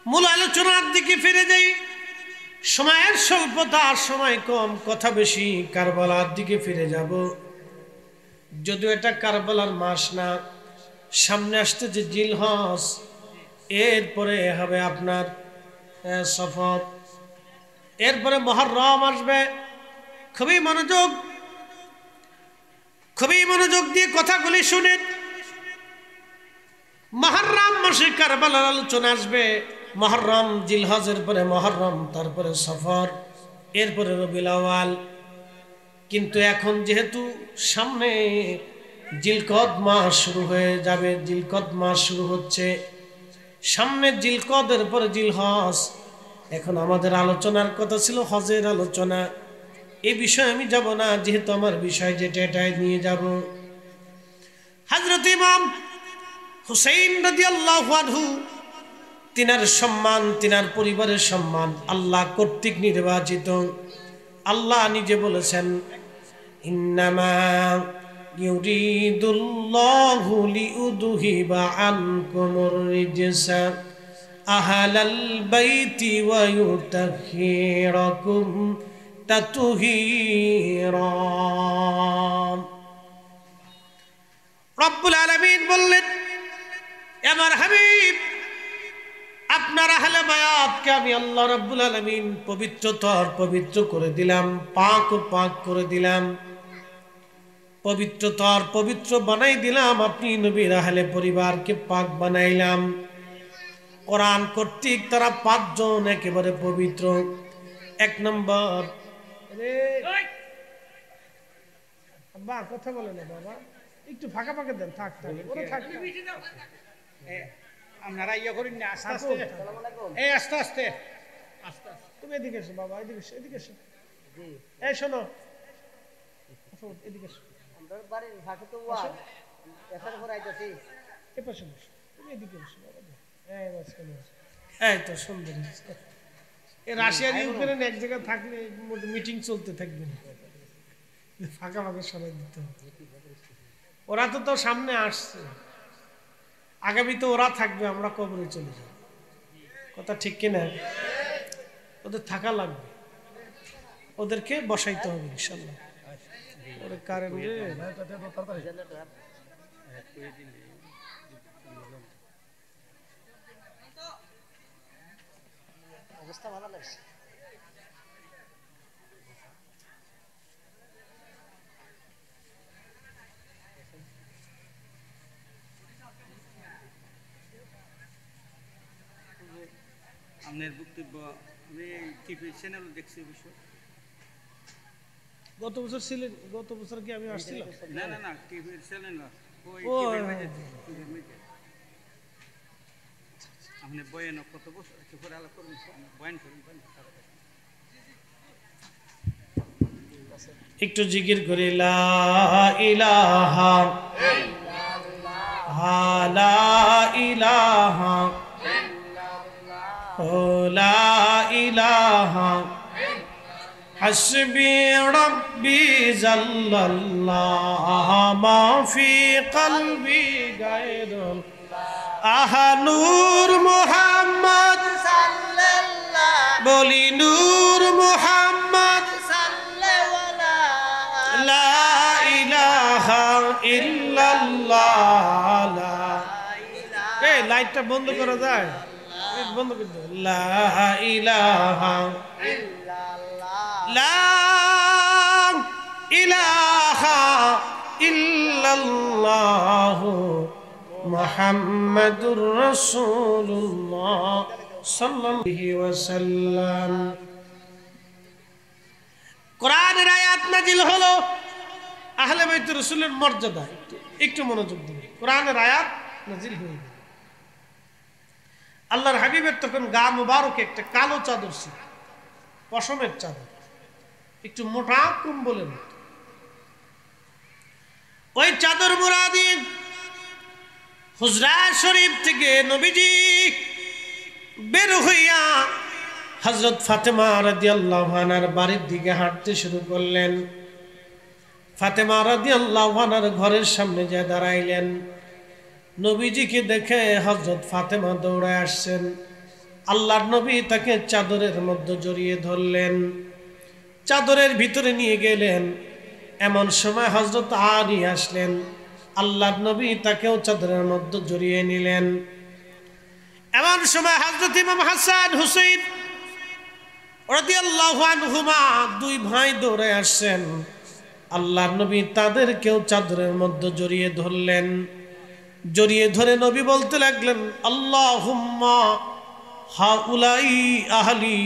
মূল আলোচনার দিকে ফিরে যাই। সময়ের স্বল্পতা, সময় কম, কথা বেশি, কারবালার দিকে ফিরে যাব। যদিও এটা কারবালার মাস না, সামনে আসতে যে জিলহজ, এরপরে হবে আপনার সফর, এরপরে মুহররম আসবে। খুবই মনোযোগ দিয়ে কথাগুলি শুনেন। মুহররম মাসে কারবালার আলোচনা আসবে। মুহররম, জিলহজের পরে মুহররম, তারপরে সফর, এরপরে রবিউল আউয়াল। কিন্তু এখন যেহেতু সামনে জিলকদ মাস শুরু হয়ে যাবে, জিলকদ মাস শুরু হচ্ছে, সামনে জিলকদের পরে জিলহজ। এখন আমাদের আলোচনার কথা ছিল হজের আলোচনা। এই বিষয়ে আমি যাব না, যেহেতু আমার বিষয় যেটা এটাই নিয়ে যাব। হযরত ইমাম হুসাইন রাদিয়াল্লাহু আনহু, তিনার সম্মান, তিনার পরিবারের সম্মান আল্লাহ কর্তৃক নির্বাচিত। আল্লাহ নিজে বলেছেন, ইন্নামা ইউরিদুল্লাহু লিউযহিবা আনকুমুর রিজসা আহলাল বাইতি ওয়া ইউতাহহিরাকুম তাতহীরা। রব্বুল আলামিন বললেন, আমার হাবিব, আপনার আহলে বায়াতকে আমি আল্লাহ রাব্বুল আলামিন পবিত্রতর পবিত্র করে দিলাম, পাক ও পাক করে দিলাম, পবিত্রতর পবিত্র বানাই দিলাম। আপনি নবীর আহলে পরিবারকে পাক বানাইলাম। কোরআন কর্তৃক তারা 5 জন একেবারে পবিত্র। 1 নম্বর, আব্বা কথা বলে না বাবা, একটু ফাঁকা ফাঁকা দেন, থাক ওরা থাক। আপনারা ইয়ে করেন না, আস্তে আস্তে, এই আস্তে আস্তে আস্তে। তুমি এদিকে এসো বাবা, এদিকে এসো, এদিকে এসো। এই শোনো, এদিকে এসো। আমার বাড়ির ফাঁকে তো ওয়াজ এখানে পরে আইতাছি। এই পাশে বসো, তুমি এদিকে এসো বাবা। এই তো সুন্দর। এই রাশিয়ার ইউক্রেন এক জায়গায় থাকলে মিটিং চলতে থাকবে না, ফাঁকা ফাঁকা সবাই দিতে হবে। ওরা তো সামনে আসছে, আগামী তো ওরা থাকবে, আমরা কবরে চলে যাব। কথা ঠিক কিনা? ওদের থাকা লাগবে, ওদেরকে বসাইতে হবে ইনশাআল্লাহ। ওরে কারেন্ট অবস্থা ভালো লাগছে। আপনার বক্তব্য আমি টিভি চ্যানেল দেখছি অবশ্য। গত বছর ছিলেন? গত বছর কি আমি আসছিলাম? না না না, টিভির চ্যানেল না, ওই ও, আপনি বয়ান কত বছর একটু করে আলাপ করুন, বয়ান করুন। একটু জিকির করি লা ইলাহা লা ইলাহা লা ইলাহা হাসবি রাব্বি জাল্লাল্লাহ মা ফি কলবি গায়রুল নূর মুহাম্মদ সাল্লাল্লাহু বলি নূর মুহাম্মদ সাল্লাল্লাহু লা ইলাহা ইল্লাল্লাহ এই লাইটটা বন্ধ করা যায়? বন্ধ করে দাও। লা ইলাহা লা ইলাহা ইল্লাল্লাহ মুহাম্মাদুর রাসূলুল্লাহ সাল্লাল্লাহু আলাইহি ওয়াসাল্লাম। কোরআনের আয়াত নাজিল হলো আহলে বাইত রাসূলের মর্যাদা। একটু মনোযোগ দিন। কোরআনের আয়াত নাজিল হয়ে গেল। আল্লাহর হাবিবের তখন গা মুবারকে একটা কালো চাদর ছিল, পশমের চাদর, একটু মোটা কম্বলের মতো। ওই চাদর মোড়া দিয়ে হুজরা শরীফ থেকে নবীজি বের হইয়া হযরত ফাতেমা রাদিয়াল্লাহু আনহার বাড়ির দিকে হাঁটতে শুরু করলেন। ফাতেমা রাদিয়াল্লাহু আনহার ঘরের সামনে যে দাঁড়াইলেন, নবীজিকে দেখে হযরত ফাতেমা দৌড়ায় আসছেন। আল্লাহর নবী তাকে চাদরের মধ্যে জড়িয়ে ধরলেন, চাদরের ভিতরে নিয়ে গেলেন। এমন সময় হযরত আলী আসলেন, আল্লাহর নবী তাকেও চাদরের মধ্যে জড়িয়ে নিলেন। এমন সময় হযরত ইমাম হাসান হুসাইন রাদিয়াল্লাহু আনহুমা দুই ভাই দৌড়ে আসছেন। আল্লাহর নবী তাদেরকেও চাদরের মধ্যে জড়িয়ে ধরলেন। জড়িয়ে ধরে নবী বলতে লাগলেন, আল্লাহুম্মা হাউলাই আহলি,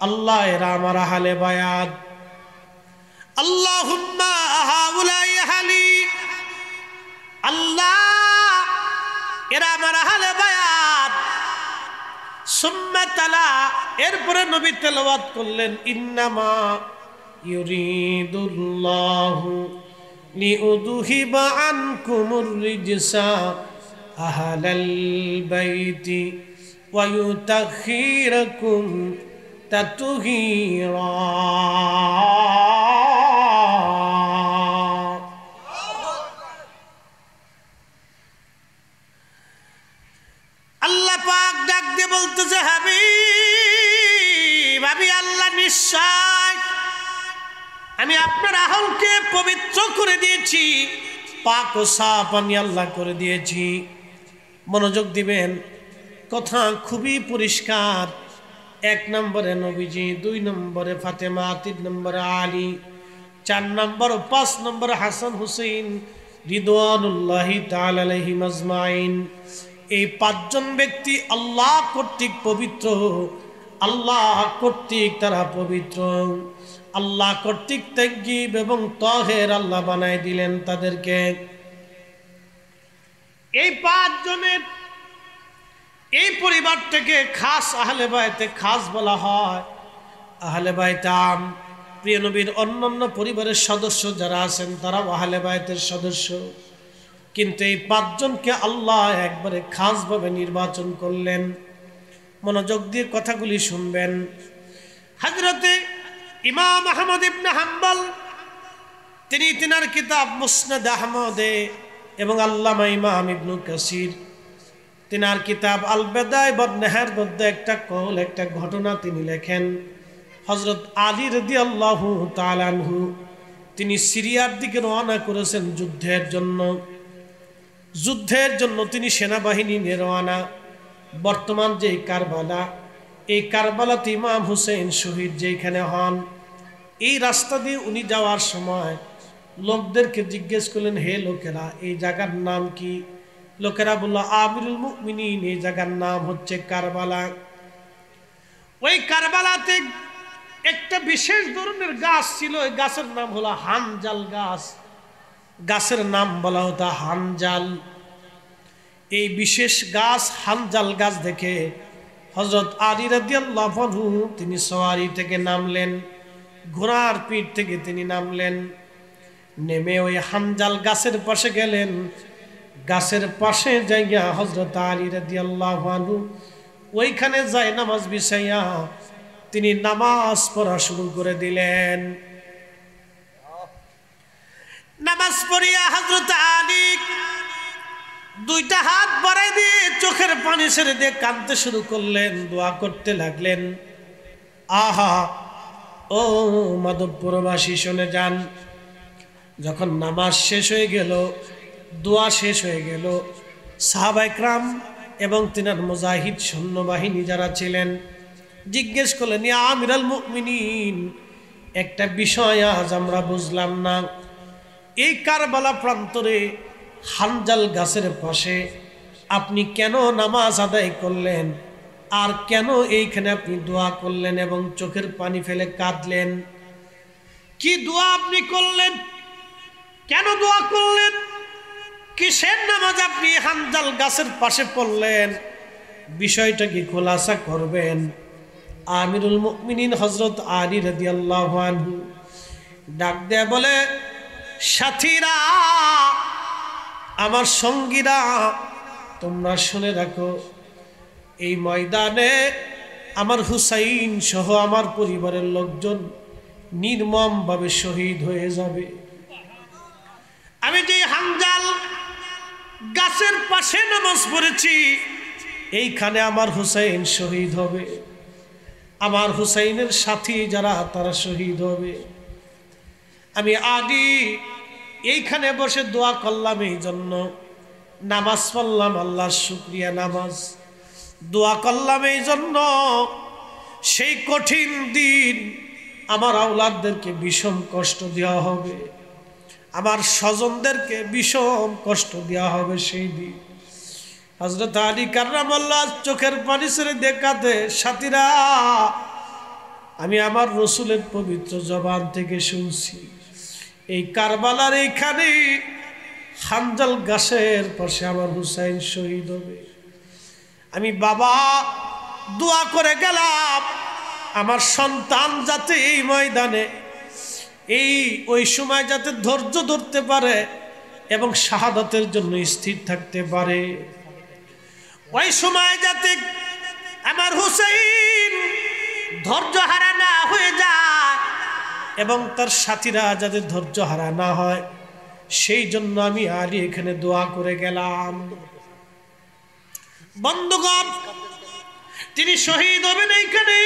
আল্লাহ এরা আমার আহলে বায়াত। আল্লাহুম্মা হাউলাই আহলি, আল্লাহ এরা আমার আহলে বায়াত। সুম্মা তালা, এরপরে নবী তেলাওয়াত করলেন, ইন্নামা ইউরিদুল্লাহু লিউযহিবা আনকুমুর রিজসা আহলাল বাইতি ওয়া ইউতাখিরাকুম তাতহীরা। আল্লাহ পাক ডাক দিয়ে বলতেছে, হাবিব, আমি আল্লাহ নিশ্চয় আমি আপনার আহলকে পবিত্র করে দিয়েছি, পাক ও সাফ আমি আল্লাহ করে দিয়েছি। মনোযোগ দিবেন, কথা খুবই পরিষ্কার। 1 নম্বরে নবীজি, 2 নম্বরে ফাতেমা, 3 নম্বরে আলী, 4 নম্বর ও 5 নম্বরে হাসান হুসাইন রিদওয়ানুল্লাহি তাআলা আলাইহিম আজমাইন। এই 5 জন ব্যক্তি আল্লাহ কর্তৃক পবিত্র, আল্লাহ কর্তৃক তারা পবিত্র, আল্লাহ কর্তৃক তাইয়্যিব এবং তাহের আল্লাহ বানায় দিলেন তাদেরকে। এই 5 জনের এই পরিবার থেকে খাস আহলে বাইতে খাস বলা হয়। আহলে বাইত আম, প্রিয় নবীর অন্যান্য পরিবারের সদস্য যারা আছেন তারাও আহলে বাইতের সদস্য, কিন্তু এই 5 জনকে আল্লাহ একবারে খাসভাবে নির্বাচন করলেন। মনোযোগ দিয়ে কথাগুলি শুনবেন। হযরতে ইমাম আহমদ ইবনে হাম্বল তিনি তিনার কিতাব মুসনাদ আহমদে এবং আল্লামা ইমাম ইবনে কাসির তিনার কিতাব আল বেদায় ওয়ান নেহার মধ্যে একটা কওল, একটা ঘটনা তিনি লেখেন। হযরত আলী রাদিয়াল্লাহু তাআলা আনহু তিনি সিরিয়ার দিকে রওনা করেছেন যুদ্ধের জন্য তিনি সেনাবাহিনী নিয়ে রওনা। বর্তমান যে কারবালা, এই কারবালাতে ইমাম হুসেন শহীদ যেখানে হন, এই রাস্তা দিয়ে উনি যাওয়ার সময় লোকদেরকে জিজ্ঞেস করলেন, হে লোকেরা, এই জায়গার নাম কি? লোকেরা বলল, আমিরুল মুমিনিন, এই জায়গার নাম হচ্ছে কারবালা। ওই কারবালাতে একটা বিশেষ ধরনের গাছ ছিল, ওই গাছের নাম হলো হানজাল গাছ। গাছের নাম বলা হতো হানজাল। এই বিশেষ গাছ হানজাল গাছ দেখে হযরত আলী রাদিয়াল্লাহু আনহু তিনি সওয়ারি থেকে নামলেন, ঘোড়ার পিঠ থেকে তিনি নামলেন, নেমে ওই হানজাল গাছের পাশে গেলেন। গাছের পাশে জায়গা হযরত আলী রাদিয়াল্লাহু আনহু ওইখানে যায় নামাজ বিছাইয়া তিনি নামাজ পড়া শুরু করে দিলেন। নামাজ পড়িয়া হযরত আলী দুইটা হাত বাড়াই দিয়ে চোখের পানি ছেড়ে দিয়ে কাঁদতে শুরু করলেন, দোয়া করতে লাগলেন। আহা, ও মাধবপুরবাসী শুনে যান, যখন নামাজ শেষ হয়ে গেল, দোয়া শেষ হয়ে গেল, সাহাবায়ে কেরাম এবং তিনার মুজাহিদ সৈন্যবাহিনী যারা ছিলেন জিজ্ঞেস করলেন, ইয়া আমিরুল মুমিনিন, একটা বিষয় আজ আমরা বুঝলাম না, এই কারবালা প্রান্তরে হানজাল গাছের পাশে আপনি কেন নামাজ আদায় করলেন, আর কেন এইখানে আপনি দোয়া করলেন এবং চোখের পানি ফেলে কাঁদলেন? কি দোয়া আপনি করলেন? কেন দোয়া করলেন? কিসের নামাজ আপনি হানজাল গাছের পাশে পড়লেন? বিষয়টা কি খোলাসা করবেন? আমিরুল মুমিনিন হযরত আলী রাদিয়াল্লাহু আনহু ডাক দেয়া বলে, সাথীরা, আমার সঙ্গীরা, তোমরা শুনে রাখো, এই ময়দানে আমার হুসাইন সহ আমার পরিবারের লোকজন নির্মমভাবে শহীদ হয়ে যাবে। আমি যে হানজাল গাছের পাশে নামাজ পড়েছি, এইখানে আমার হুসাইন শহীদ হবে, আমার হুসাইনের সাথী যারা তারা শহীদ হবে। আমি আলী এইখানে বসে দোয়া করলাম, এই জন্য নামাজ পড়লাম আল্লাহর শুকরিয়া নামাজ, দোয়া করলাম এই জন্য সেই কঠিন দিন আমার আওলাদদেরকে বিষম কষ্ট দেওয়া হবে, আমার স্বজনদেরকে বিষম কষ্ট দেওয়া হবে সেই দিন। হযরত আলী কাররামাল্লাহ চোখের পানি ছেড়ে দেখাতে, সাথীরা, আমি আমার রসুলের পবিত্র জবান থেকে শুনছি, এই কারবালার এইখানে হানজাল গাছের পাশে আমার হুসাইন শহীদ হবে। আমি বাবা দোয়া করে গেলাম, আমার সন্তান যাতে এই ময়দানে ওই সময় যাতে ধৈর্য ধরতে পারে এবং শাহাদাতের জন্য স্থির থাকতে পারে, ওই সময় যাতে আমার হুসাইন ধৈর্য হারা না হয়ে যায় এবং তার সাথীরা যাতে ধৈর্য হারা না হয়, সেই জন্য আমি আলী এখানে দোয়া করে গেলাম। বন্ধুগণ, তিনি শহীদ হবেন এইখানে,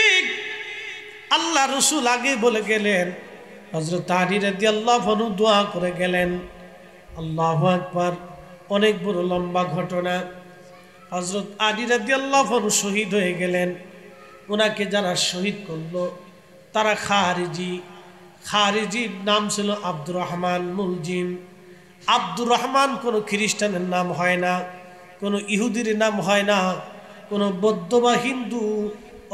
আল্লাহ রসুল আগে বলে গেলেন, হযরত আলী রাদিয়াল্লাহু আনহু দোয়া করে গেলেন। আল্লাহু আকবার। অনেক বড় লম্বা ঘটনা। হযরত আলী রাদিয়াল্লাহু আনহু শহীদ হয়ে গেলেন। ওনাকে যারা শহীদ করলো তারা খারিজির নাম ছিল আব্দুর রহমান মুলজিম। আব্দুর রহমান কোনো খ্রিস্টানের নাম হয় না, কোনো ইহুদির নাম হয় না, কোনো বৌদ্ধ বা হিন্দু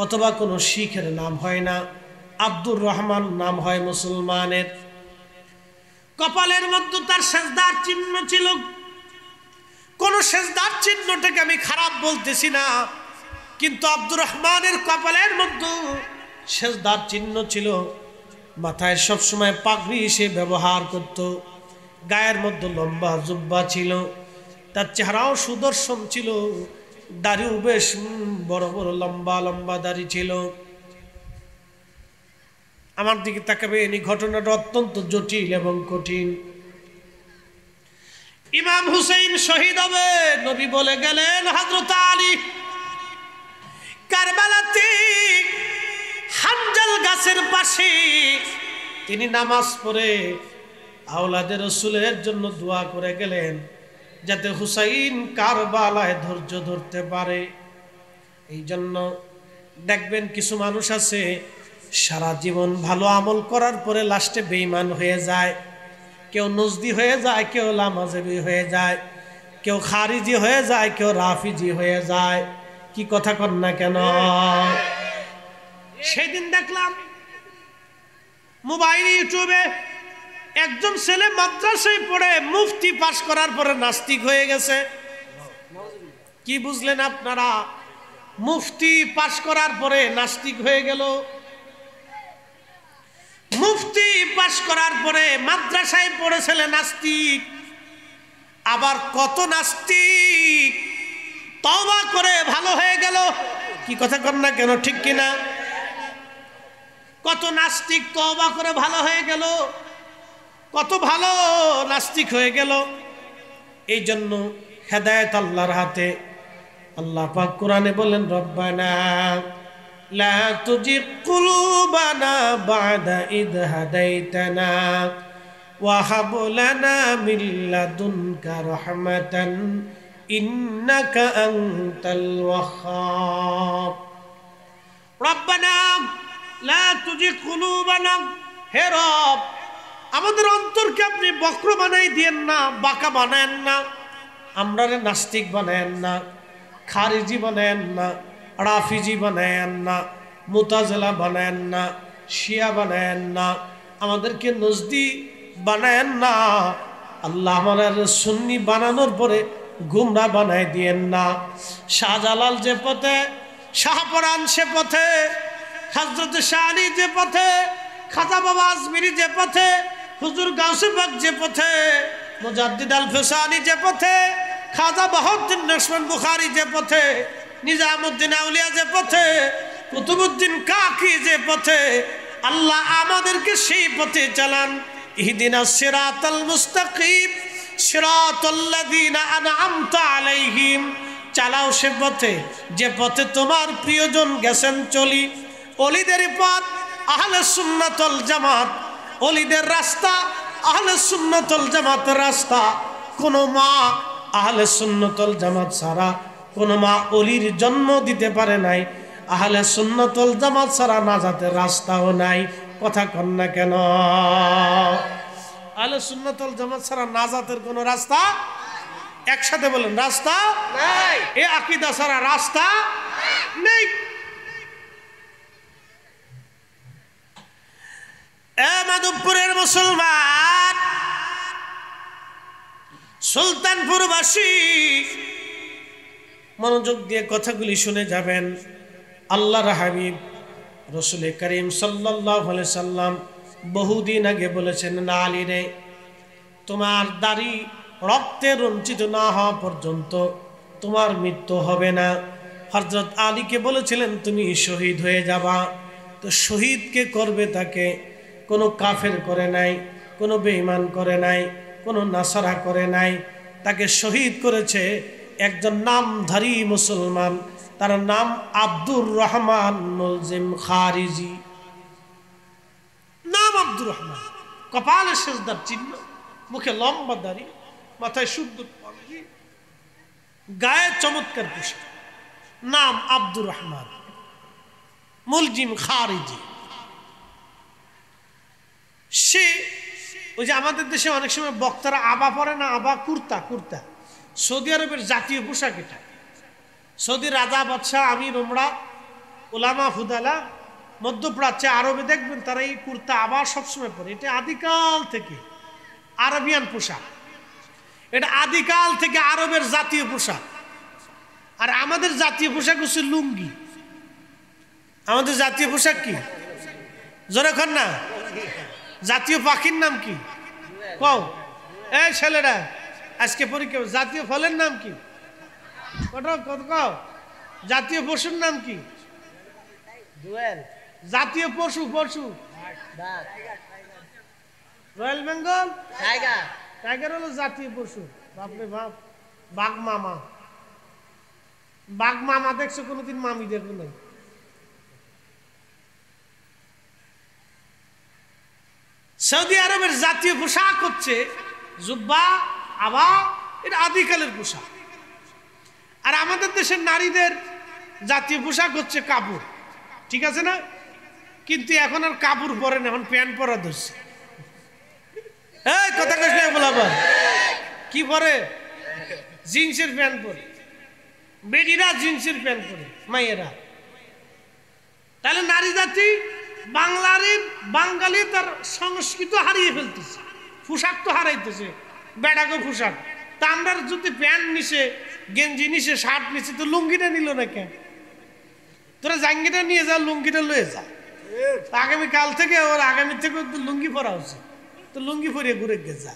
অথবা কোনো শিখের নাম হয় না। আব্দুর রহমান নাম হয় মুসলমানের। কপালের মধ্যে তার সেজদার চিহ্ন ছিল। কোন সেজদার চিহ্নটাকে আমি খারাপ বলতেছি না, কিন্তু আব্দুর রহমানের কপালের মধ্যে সেজদার চিহ্ন ছিল। মাথায় সবসময় পাগড়ি সে ব্যবহার করত, গায়ের মধ্যে লম্বা জুব্বা ছিল, তার চেহারাও সুদর্শন ছিল, দাড়িও বেশ বড় বড় লম্বা লম্বা দাড়ি ছিল। আমার দিকে তাকাবে, এই ঘটনাটা অত্যন্ত জটিল এবং কঠিন। ইমাম হুসাইন শহীদ হবে, নবী বলে গেলেন হযরত আলী কারবালাতে হানজাল গাছের পাশে তিনি নামাজ পড়ে আওলাদে রসুলের জন্য দোয়া করে গেলেন, যাতে হুসাইন কারবালায় ধৈর্য ধরতে পারে। এই জন্য দেখবেন কিছু মানুষ আছে সারা জীবন ভালো আমল করার পরে লাস্টে বেঈমান হয়ে যায়। কেউ নজদি হয়ে যায়, কেউ লামাজেবি হয়ে যায়, কেউ খারিজি হয়ে যায়, কেউ রাফিজি হয়ে যায়। কি কথা কন না কেন? সেদিন দেখলাম মোবাইল ইউটিউবে একজন ছেলে মাদ্রাসায় পড়ে মুফতি পাশ করার পরে নাস্তিক হয়ে গেছে। কি বুঝলেন আপনারা? মুফতি পাশ করার পরে নাস্তিক হয়ে গেল। মুফতি পাশ করার পরে মাদ্রাসায় পড়ে ছেলে নাস্তিক। আবার কত নাস্তিক তওবা করে ভালো হয়ে গেল। কি কথা কন না কেন? ঠিক কিনা? কত নাস্তিক তওবা করে ভালো হয়ে গেল, কত ভালো নাস্তিক হয়ে গেল। এই জন্য হেদায়েত আল্লাহর হাতে। আল্লাহ পাক কোরআনে বলেন, রব্বানা লা তুজিগ কুলুবানা বা'দা ইদ হাদাইতানা ওয়া হাব লানা মিন লাদুনকা রাহমাতান ইন্নাকা আনতাল ওয়াহ্হাব। রব্বানা লা তুজিগ কুলুবানা, হে রব আমাদের অন্তরকে আপনি বক্র বানাই দিয়েন না, বাঁকা বানায়েন না, আমরারে নাস্তিক বানায়েন না, খারিজি বানায়েন না, রাফিজি বানায়েন না, মুতাজিলা বানায়েন না, শিয়া বানায়েন না, আমাদেরকে নজদি বানায়েন না। আল্লাহ আমাদের সুন্নি বানানোর পরে গুমরা বানাই দিয়েন না। শাহজালাল যে পথে, শাহপরান সে পথে, হযরত শাহ আলী যে পথে, খাজা বাবা আজমিরি যে পথে, হুজুর গাউসে পাক যে পথে, মুজাদ্দিদ আল ফিসানি যে পথে, খাজা বাহাউদ্দিন নকশবন্দ বুখারী যে পথে, নিজামউদ্দিন আউলিয়া যে পথে, কুতুবউদ্দিন কাকি যে পথে, আল্লাহ আমাদেরকে সেই পথে চালান। ইহদিনাস সিরাতাল মুস্তাকিম সিরাতাল্লাযীনা আনআমতা আলাইহিম, চালাও সে পথে যে পথে তোমার প্রিয়জন গেছেন চলি। ওলিদের পথ আহলে সুন্নাত ওয়াল জামাত, ওলিদের রাস্তা আহলে সুন্নাত ওয়াল জামাতের রাস্তা। কোন মা আহলে সুন্নাত ওয়াল জামাত ছাড়া কোন মা ওলির জন্ম দিতে পারে নাই। আহলে সুন্নাত ওয়াল জামাত ছাড়া নাজাতের রাস্তাও নাই। কথা কন না কেন? আহলে সুন্নাত ওয়াল জামাত ছাড়া নাজাতের কোন রাস্তা, একসাথে বলেন, রাস্তা নাই। এই আকীদা ছাড়া রাস্তা নেই। মাধবপুরের মুসলমান, সুলতানপুরবাসী, মনোযোগ দিয়ে কথাগুলি শুনে যাবেন। আল্লাহর হাবিব রাসূল করিম সাল্লাল্লাহু আলাইহি সাল্লাম বহুদিন আগে বলেছেন, না আলী রে, তোমার দাড়ি রক্তে রঞ্জিত না হওয়া পর্যন্ত তোমার মৃত্যু হবে না। হযরত আলীকে বলেছিলেন, তুমি শহীদ হয়ে যাবা। তো শহীদকে করবে তাকে কোনো কাফের করে নাই, কোনো বেঈমান করে নাই, কোনো নাসারা করে নাই। তাকে শহীদ করেছে একজন নামধারী মুসলমান, তার নাম আব্দুর রহমান মুলজিম খারিজি। নাম আব্দুর রহমান, কপালে সেজদার চিহ্ন, মুখে লম্বা দাড়ি, মাথায় শুদ্ধ পাগড়ি, গায়ে চমৎকার পোশাক। নাম আব্দুর রহমান মুলজিম খারিজি। সে ওই যে আমাদের দেশে অনেক সময় বক্তারা আবা পরে না, আবা কুর্তা, কুর্তা সৌদি আরবের জাতীয় পোশাক এটা। সৌদি রাজা বাদশাহ আমির ওমরা ওলামা ফুদালা মধ্যপ্রাচ্যে আরবে দেখবেন তারা এই কুর্তা আবা সবসময় পরে। এটা আদিকাল থেকে আরবিয়ান পোশাক, এটা আদিকাল থেকে আরবের জাতীয় পোশাক। আর আমাদের জাতীয় পোশাক হচ্ছে লুঙ্গি। আমাদের জাতীয় পোশাক কি? জোরেখন না? জাতীয় পাখির নাম কি? কও এই ছেলেরা, আজকে পরীক্ষা। জাতীয় ফলের নাম কি? কত কও। জাতীয় পশুর নাম কি? জাতীয় পশু, পশু রয়্যাল বেঙ্গল টাইগার। টাইগার হলো জাতীয় পশু। বাপরে বাপ, বাঘ মামা। বাঘ মামা দেখছো কোনোদিন? মামি দেখো নাই। সৌদি আরবের জাতীয় পোশাক হচ্ছে জুব্বা, আবা। এটা আদিকালের পোশাক। আর আমাদের দেশের নারীদের জাতীয় পোশাক হচ্ছে কাপড়। ঠিক আছে না? কিন্তু এখন আর কাপড় পরে না, এখন প্যান্ট পরা ধরছে। এই কথা কইস না বলাবার, কি পরে? জিন্সের প্যান্ট পরে, বেডিরা জিন্সের প্যান্ট পরে, মাইয়েরা। তাহলে নারী জাতি বাঙালি তার সংস্কৃতি হারিয়ে ফেলতেছে, পোশাক তো হারাইতেছে, বেড়াকে পোশাক। তা আমরা যদি প্যান্ট নিছে, গেঞ্জি নিছে, শার্ট নিছে, তো লুঙ্গিটা নিল না কেন? তোরা জাঙ্গিটা নিয়ে যা, লুঙ্গিটা লয়ে যা। আগামী কাল থেকে ওর আগামী থেকে লুঙ্গি পরা উচিত, তো লুঙ্গি পরে ঘুরে যা।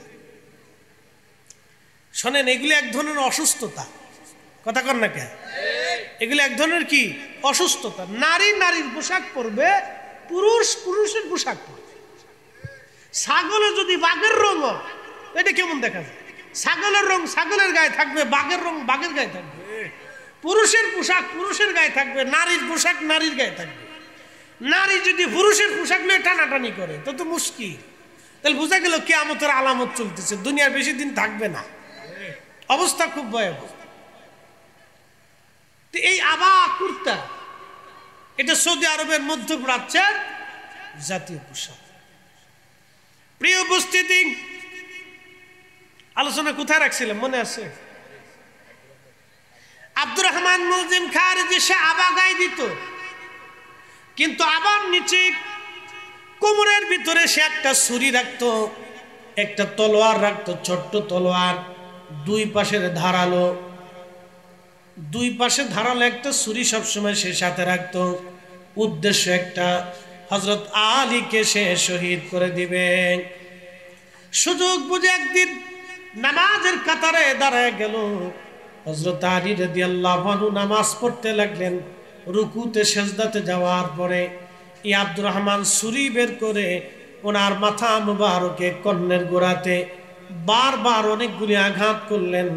শোনেন, এগুলি এক ধরনের অসুস্থতা, কথা কর না কেন? এগুলি এক ধরনের কি অসুস্থতা। নারী নারীর পোশাক পরবে, পুরুষ পুরুষের পোশাক পরবে। ছাগলের যদি বাঘের রঙ, এটা কেমন দেখা যায়? ছাগলের রং ছাগলের গায়ে থাকবে, বাঘের রং বাঘের গায়ে থাকবে। পুরুষের পোশাক পুরুষের গায়ে থাকবে, নারীর পোশাক নারীর গায়ে থাকবে। নারী যদি পুরুষের পোশাক নিয়ে টানাটানি করে তো তো মুশকিল। তাহলে বোঝা গেল কিয়ামতের আলামত চলতেছে, দুনিয়ার বেশি দিন থাকবে না, অবস্থা খুব ভয়াবহ। এই আবা কুর্তা, এটা সৌদি আরবের মধ্যপ্রাচ্যের জাতীয় পোশাক। প্রিয় উপস্থিতি, আলোচনা কোথায় রাখছিলাম মনে আছে? আব্দুর রহমান মুলজিম খারিজি, সে আবা গায়ে দিত, কিন্তু আবার নিচে কোমরের ভিতরে সে একটা ছুরি রাখতো, একটা তলোয়ার রাখতো, ছোট্ট তলোয়ার, দুই পাশের ধারালো, দুই পাশে ধারালো একটা ছুরি সবসময় সে সাথে রাখতো। উদ্দেশ্য একটা, হযরত আলীকে সে শহীদ করে দিবে। সুযোগ বুঝে একদিন নামাজের কাতারে দাঁড়ায় গেল। হযরত আলী রাদিয়াল্লাহু আনহু নামাজ পড়তে লাগলেন। রুকুতে সেজদাতে যাওয়ার পরে এই আব্দুর রহমান ছুরি বের করে ওনার মাথা মুবারকে কর্ণের গোড়াতে বারবার অনেকগুলি আঘাত করলেন।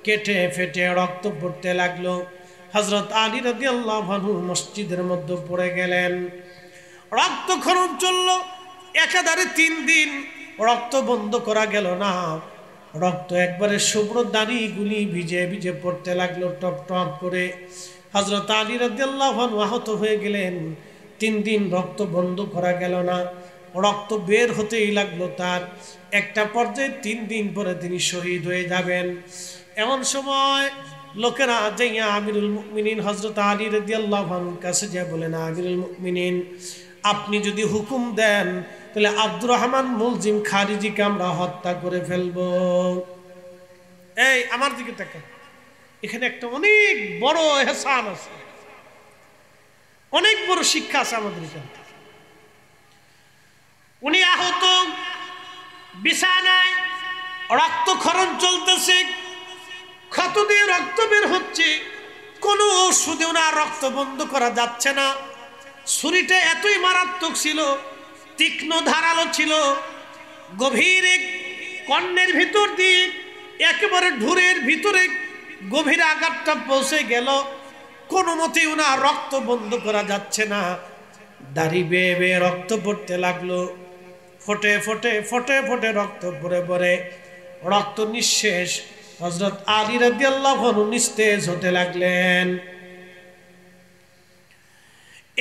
কেটে ফেটে রক্ত পড়তে লাগলো। হযরত আলী রাদিয়াল্লাহু আনহু মসজিদের মধ্যে পড়ে গেলেন। রক্তক্ষরণ চলল একাধারে 3 দিন, রক্ত বন্ধ করা গেল না। রক্ত একবারে শুভ্র দাড়িগুলি ভিজে ভিজে পড়তে লাগলো টপ টপ করে। হযরত আলী রাদিয়াল্লাহু আনহু আহত হয়ে গেলেন। 3 দিন রক্ত বন্ধ করা গেল না, রক্ত বের হতেই লাগলো তার। একটা পর্যায়ে 3 দিন পরে তিনি শহীদ হয়ে যাবেন। এমন সময় লোকেরা যাইয়া আমিরুল মুমিনিন হযরত আলী রাদিয়াল্লাহু আনহুর কাছে যা বলেন, আমিরুল মুমিনিন, আপনি যদি হুকুম দেন তাহলে আব্দুর রহমান মুলজিম খারিজিকে আমরা হত্যা করে ফেলব। এই আমার দিকে তাকান, এখানে একটা অনেক বড় এহসান আছে, অনেক বড় শিক্ষা আছে আমাদের এখানে। উনি আহত, বিছানায়, রক্তক্ষরণ চলতেছে, ক্ষত দিয়ে রক্ত বের হচ্ছে, কোনো ওষুধে ওনার রক্ত বন্ধ করা যাচ্ছে না। ছুরিটা এতই মারাত্মক ছিল, তীক্ষ্ণ ধারালো ছিল, গভীর কর্ণের ভিতর দিয়ে একেবারে ঢুরের ভিতরে গভীর আঘাতটা পৌঁছে গেল। কোনো মতেই ওনার রক্ত বন্ধ করা যাচ্ছে না। দাড়ি বেয়ে বেয়ে রক্ত পড়তে লাগলো, ফোটে ফোটে ফোটে ফোটে রক্ত পড়ে পড়ে রক্ত নিঃশেষ। হযরত আলী রাদিয়াল্লাহু আনহু নিস্তেজ হতে লাগলেন।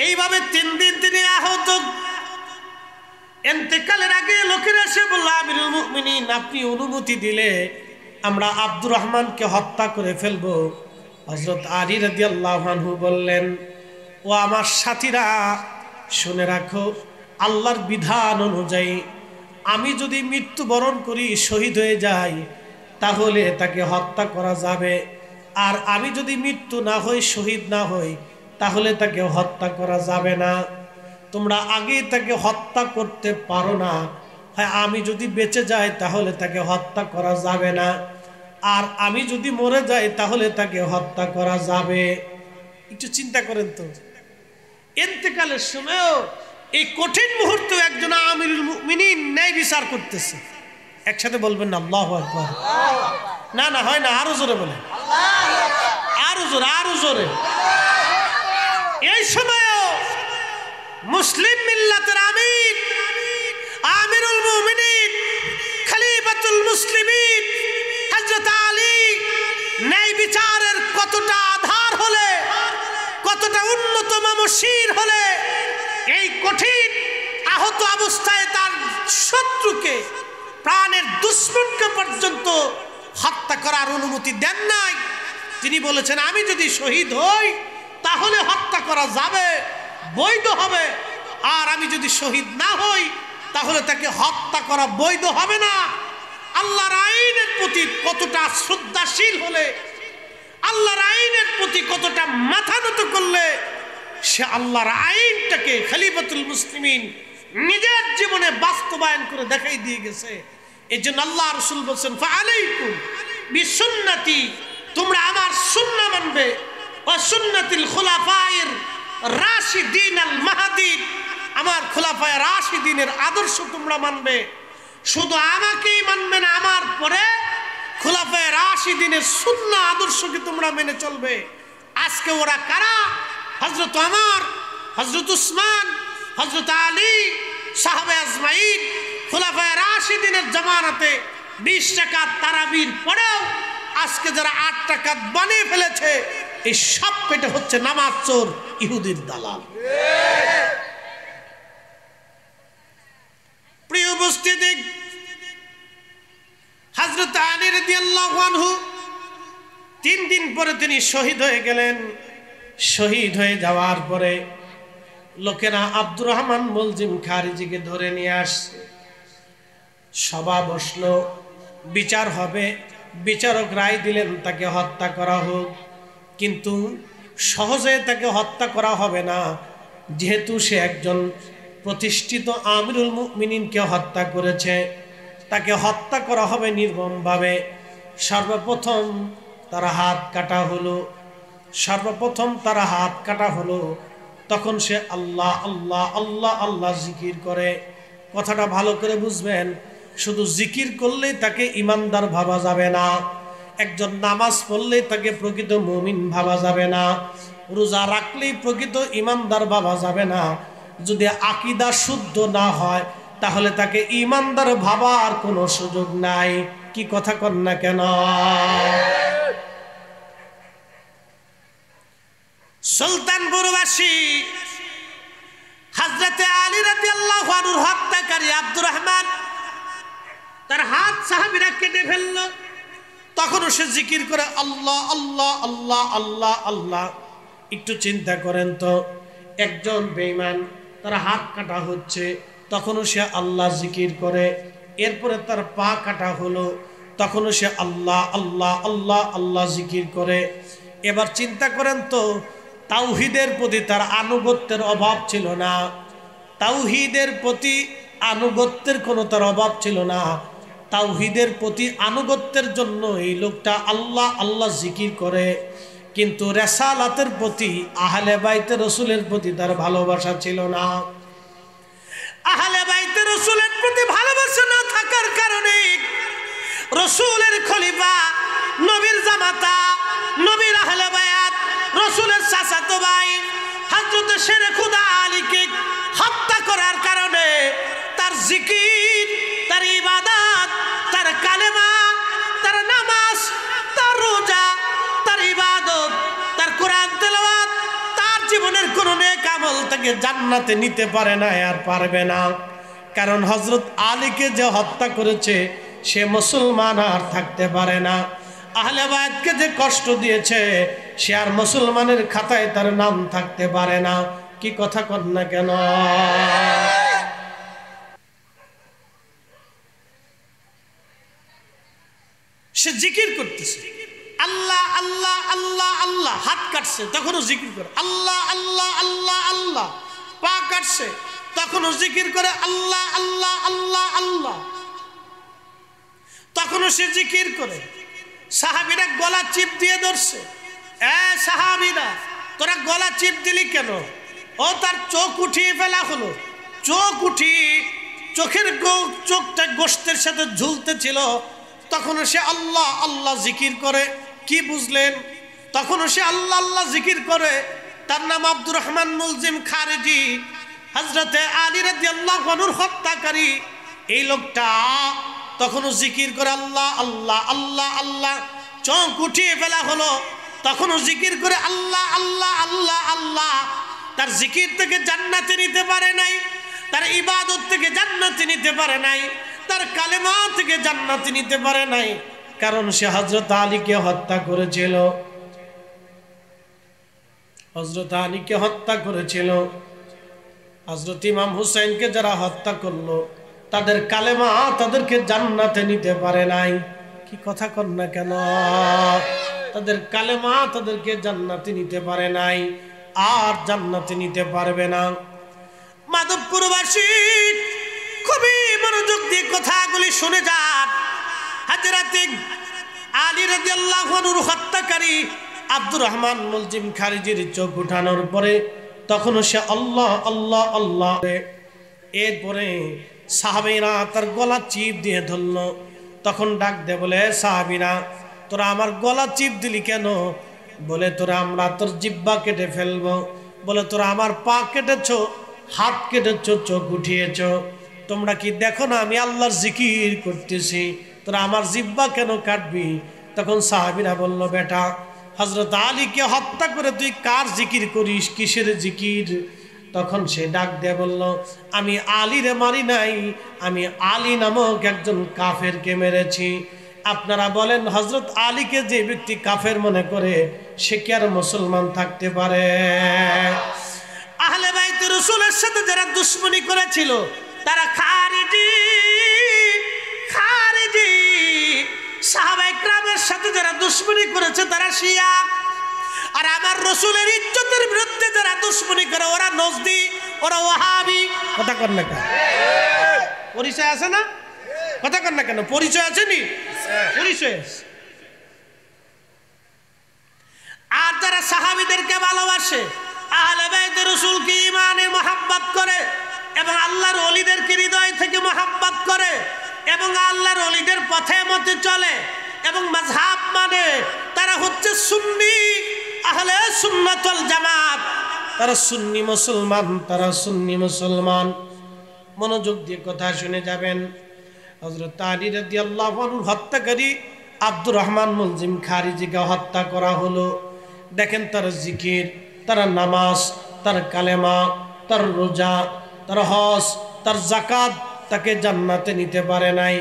এইভাবে 3 দিন তিনি আহত। ইন্তেকালের আগে লোকেরা এসে বলল, আমিরুল মুমিনিন, আপনি অনুমতি দিলে আমরা আব্দুর রহমানকে হত্যা করে ফেলবো। হযরত আলী রাদিয়াল্লাহু আনহু বললেন, ও আমার সাথীরা, শুনে রাখো, আল্লাহর বিধান অনুযায়ী আমি যদি মৃত্যুবরণ করি, শহীদ হয়ে যাই, তাহলে তাকে হত্যা করা যাবে। আর আমি যদি মৃত্যু না হই, শহীদ না হই, তাহলে তাকে হত্যা করা যাবে না। তোমরা আগে তাকে হত্যা করতে পারো না। হ্যাঁ, আমি যদি বেঁচে যাই তাহলে তাকে হত্যা করা যাবে না, আর আমি যদি মরে যাই তাহলে তাকে হত্যা করা যাবে। একটু চিন্তা করেন তো, ইন্তেকালের সময়ও এই কঠিন মুহূর্তে একজন আমিরুল মুমিনিন ন্যায় বিচার করতেছে। একসাথে বলবেন না আল্লাহু আকবার? না না, হয় না, আরো জোরে বলেন, আরো জোরে, আরো জোরে। এই সময়ও মুসলিম মিল্লাতের আমির, আমিরুল মুমিনিন, খলিফাতুল মুসলিমিন হযরত আলী ন্যায় বিচারের কতটা আধার হলে, কতটা উন্নত মমশির হলে এই কঠিন আহত অবস্থায় তার শত্রুকে, প্রাণের দুশ্মনকে পর্যন্ত হত্যা করার অনুমতি দেন নাই। তিনি বলেছেন আমি যদি শহীদ হই তাহলে হত্যা করা যাবে, বৈধ হবে, আর আমি যদি শহীদ না হই তাহলে তাকে হত্যা করা বৈধ হবে না। আল্লাহর আইনের প্রতি কতটা শ্রদ্ধাশীল হলে, আল্লাহর আইনের প্রতি কতটা মাথা নত করলে সে আল্লাহর আইনটাকে খলিফাতুল মুসলিমিন নিজের জীবনে বাস্তবায়ন করে দেখাই দিয়ে গেছে। এই জন্য আল্লাহ রাসূল বলেছেন ফাআলাইকুম বিসুন্নতি, তোমরা আমার সুন্নাহ মানবে, ওয়া সুন্নাতিল খুলাফায়ে রাশিদিন আল মাহদী, আমার খুলাফায়ে রাশিদিনের আদর্শ তোমরা মানবে। শুধু আমাকেই মানবে না, আমার পরে খুলাফায়ে রাশিদিনের সুন্নাহ আদর্শকে তোমরা মেনে চলবে। আজকে ওরা কারা? হযরত ওমর, হযরত উসমান, হযরত আলী, সাহাবে আজমাইন, খুলাফায়ে রাশিদিনের জামানাতে 20 রাকাত তারাবির পরেও আজকে যারা 8 রাকাত বানিয়ে ফেলেছে, এই সব কয়টা হচ্ছে নামাজ চোর, ইহুদির দালাল। প্রিয় উপস্থিতি, হযরত আলী রাদিয়াল্লাহু আনহু 3 দিন পরে তিনি শহীদ হয়ে গেলেন। শহীদ হয়ে যাওয়ার পরে লোকেরা আব্দুর রহমান মুলজিম খারিজিকে ধরে নিয়ে আসছে। সভা বসলো, বিচার হবে। বিচারক রায় দিলেন তাকে হত্যা করা হোক, কিন্তু সহজে তাকে হত্যা করা হবে না, যেহেতু সে একজন প্রতিষ্ঠিত আমিরুল মুমিনিনকে হত্যা করেছে, তাকে হত্যা করা হবে নির্মমভাবে। সর্বপ্রথম তার হাত কাটা হলো, সর্বপ্রথম তার হাত কাটা হলো। তখন সে আল্লাহ আল্লাহ আল্লাহ আল্লাহ জিকির করে। কথাটা ভালো করে বুঝবেন, শুধু জিকির করলেই তাকে ইমানদার ভাবা যাবে না, একজন নামাজ পড়লেই তাকে প্রকৃত মুমিন ভাবা যাবে না, রোজা রাখলেই প্রকৃত ইমানদার ভাবা যাবে না। যদি আকীদা শুদ্ধ না হয় তাহলে তাকে ইমানদার ভাবার কোনো সুযোগ নাই। কি কথা কন না কেন? সুলতানপুরবাসী হযরতে আলী রাদিয়াল্লাহু আনহুর হত্যাকারী আব্দুর রহমান তার হাত সাহাবীরা কেটে ফেলল। তখনও সে জিকির করে আল্লাহ আল্লাহ আল্লাহ আল্লাহ আল্লাহ। একটু চিন্তা করেন তো, একজন বেঈমান তার হাত কাটা হচ্ছে, তখনও সে আল্লাহ জিকির করে। এরপরে তার পা কাটা হলো, তখনও সে আল্লাহ আল্লাহ আল্লাহ আল্লাহ জিকির করে। এবার চিন্তা করেন তো, তাওহীদের প্রতি তার আনুগত্যের অভাব ছিল না, তাওহীদের প্রতি আনুগত্যের কোনো তার অভাব ছিল না। তাওহীদের প্রতি আনুগত্যের জন্য এই লোকটা আল্লাহ আল্লাহ জিকির করে, কিন্তু রিসালাতের প্রতি, আহলে বাইতে রাসূলের প্রতি তার ভালোবাসা ছিল না। আহলে বাইতে রাসূলের প্রতি ভালোবাসা না থাকার কারণে রাসূলের খলিফা, নবীর জামাতা, নবীর আহলে বায়াত, রাসূলের চাচাতো ভাই হযরত শেরে খুদা আলীকে হত্যা করার কারণে তার জিকির, তার ইবাদত, তার কালেমা, তার নামাজ, তার রোজা, তার ইবাদত, তার কোরআন তেলাওয়াত, তার জীবনের কোন নেক আমল তাকে জান্নাতে নিতে পারে না, আর পারবে না। কারণ হযরত আলীকে যে হত্যা করেছে সে মুসলমান আর থাকতে পারে না। আহলে বায়াতকে যে কষ্ট দিয়েছে সে আর মুসলমানের খাতায় তার নাম থাকতে পারে না। কি কথা কন না কেন? সে জিকির করতেছে আল্লাহ আল্লাহ আল্লাহ আল্লাহ, হাত কাটছে তখনও জিকির করে আল্লাহ আল্লাহ আল্লাহ আল্লাহ, পা কাটছে তখনও জিকির করে আল্লাহ আল্লাহ আল্লাহ আল্লাহ, তখনও সে জিকির করে। সাহাবীরা গলা চিপ দিয়ে ধরছে, এ সাহাবীরা তোরা গলা চিপ দিলি কেন? ও তার চোখ উঠিয়ে ফেলা হলো। চোখ উঠি, চোখের চোখটা গোশতের সাথে ঝুলতেছিল, তখনও সে আল্লাহ আল্লাহ জিকির করে। কি বুঝলেন? তখনও সে আল্লাহ আল্লাহ জিকির করে। তার নাম আব্দুর রহমান মুলজিম খারিজি, হযরতে আলী রাদিয়াল্লাহু আনহুর হত্যাকারী। এই লোকটা তখনও জিকির করে আল্লাহ আল্লাহ আল্লাহ আল্লাহ। চোখ উঠিয়ে ফেলা হলো, তখনও জিকির করে আল্লাহ আল্লাহ আল্লাহ আল্লাহ। তার জিকির থেকে জান্নাতে নিতে পারে নাই, তার ইবাদত থেকে জান্নাতে নিতে পারে নাই, তার কালেমা থেকে জান্নাতে নিতে পারে নাই, কারণ সে হযরত আলীকে হত্যা করেছিল। হযরত আলীকে হত্যা করেছিল। হযরত ইমাম হুসাইনকে যারা হত্যা করলো তাদের কালেমা তাদেরকে জান্নাতে নিতে পারে নাই। কি কথা কন না কেন? তাদের কালেমা তাদেরকে জান্নাতে নিতে পারে নাই, আর জান্নাতে নিতে পারবে না। মাধবপুরবাসী খুবই মনোযোগ দিয়ে কথাগুলি শুনে যান। হযরত আলী রাদিয়াল্লাহু আনহুর হত্যাকারী আব্দুর রহমান মুলজিম খারিজির চোখ উঠানোর পরে তখন সে আল্লাহ আল্লাহ আল্লাহ, এরপরে সাহাবীরা তার গলা চিপ দিয়ে ধরল। তখন ডাক দে বলে, সাহাবীরা তোরা আমার গলা চিপ দিলি কেন? বলে, তোরা আমরা তোর জিহ্বা কেটে ফেলবো। বলে, তোরা আমার পা কেটেছো, হাত কেটেছো, চোখ উঠিয়েছো, তোমরা কি দেখো না আমি আল্লাহর জিকির করতেছি, তোরা আমার জিহ্বা কেন কাটবি? তখন সাহাবীরা বলল, বেটা হযরত আলীকে হত্যা করে তুই কার জিকির করিস, কিসের জিকির? তখন সে ডাক দিয়ে বলল, আমি আলীরে মারি নাই, আমি আলী নামক একজন কাফেরকে মেরেছি। আপনারা বলেন, হযরত আলীকে যে ব্যক্তি কাফের মনে করে সে কি আর মুসলমান থাকতে পারে? আহলে বাইত রাসূলের সাথে যারা দুশমনি করেছিল তারা খারিজি। সাহাবায়ে কেরামের সাথে যারা দুশমনি করেছে তারা শিয়া। আর আমার রাসূলের ইজ্জতের বিরুদ্ধে যারা দুশমনি করে ওরা নজদি, ওরা ওয়াহাবি। কথা কর না কেন? পরিচয় আছে না? কথা কর না কেন? পরিচয় আছে নি? পরিচয় আছে। আর যারা সাহাবীদেরকে ভালোবাসে, আহলে বাইত রাসূলকে ঈমানের মহব্বত করে এবং আল্লাহর ওলিদেরকে হৃদয় থেকে মহব্বত করে এবং আল্লাহর ওলিদের পথে মতে চলে এবং মাযহাব মানে, তারা হচ্ছে সুন্নি, আহলে সুন্নাত ওয়াল জামাত। তারা সুন্নি মুসলমান, তারা সুন্নি মুসলমান। মনোযোগ দিয়ে কথা শুনে যাবেন। হযরত আলী রাদিয়াল্লাহু আনহু হত্যাকারী আব্দুর রহমান মুলজিম খারিজিকে হত্যা করা হলো। দেখেন তার জিকির, তার নামাজ, তার কালেমা, তার রোজা, তার হজ, তার যাকাত তাকে জান্নাতে নিতে পারে নাই,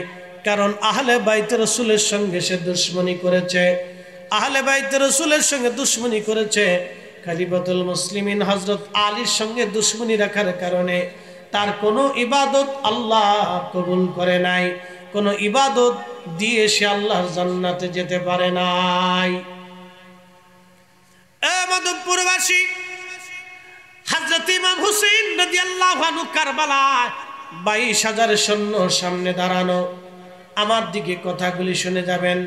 কারণ আহলে বাইত রাসূলের সঙ্গে সে দুশমনি করেছে। আহলে বাইত রাসূলের সঙ্গে দুশমনি করেছে। খলিফাতুল মুসলিমিন হযরত আলীর সঙ্গে দুশমনি রাখার কারণে তার কোনো ইবাদত আল্লাহ কবুল করে নাই, কোনো ইবাদত দিয়ে সে আল্লাহর জান্নাতে যেতে পারে নাই। মাধবপুরবাসী, হযরত ইমাম হুসাইন রাদিয়াল্লাহু আনহু কারবালায় 22,000 সৈন্য সামনে দাঁড়ানো। আমার দিকে কথাগুলি শুনে যাবেন।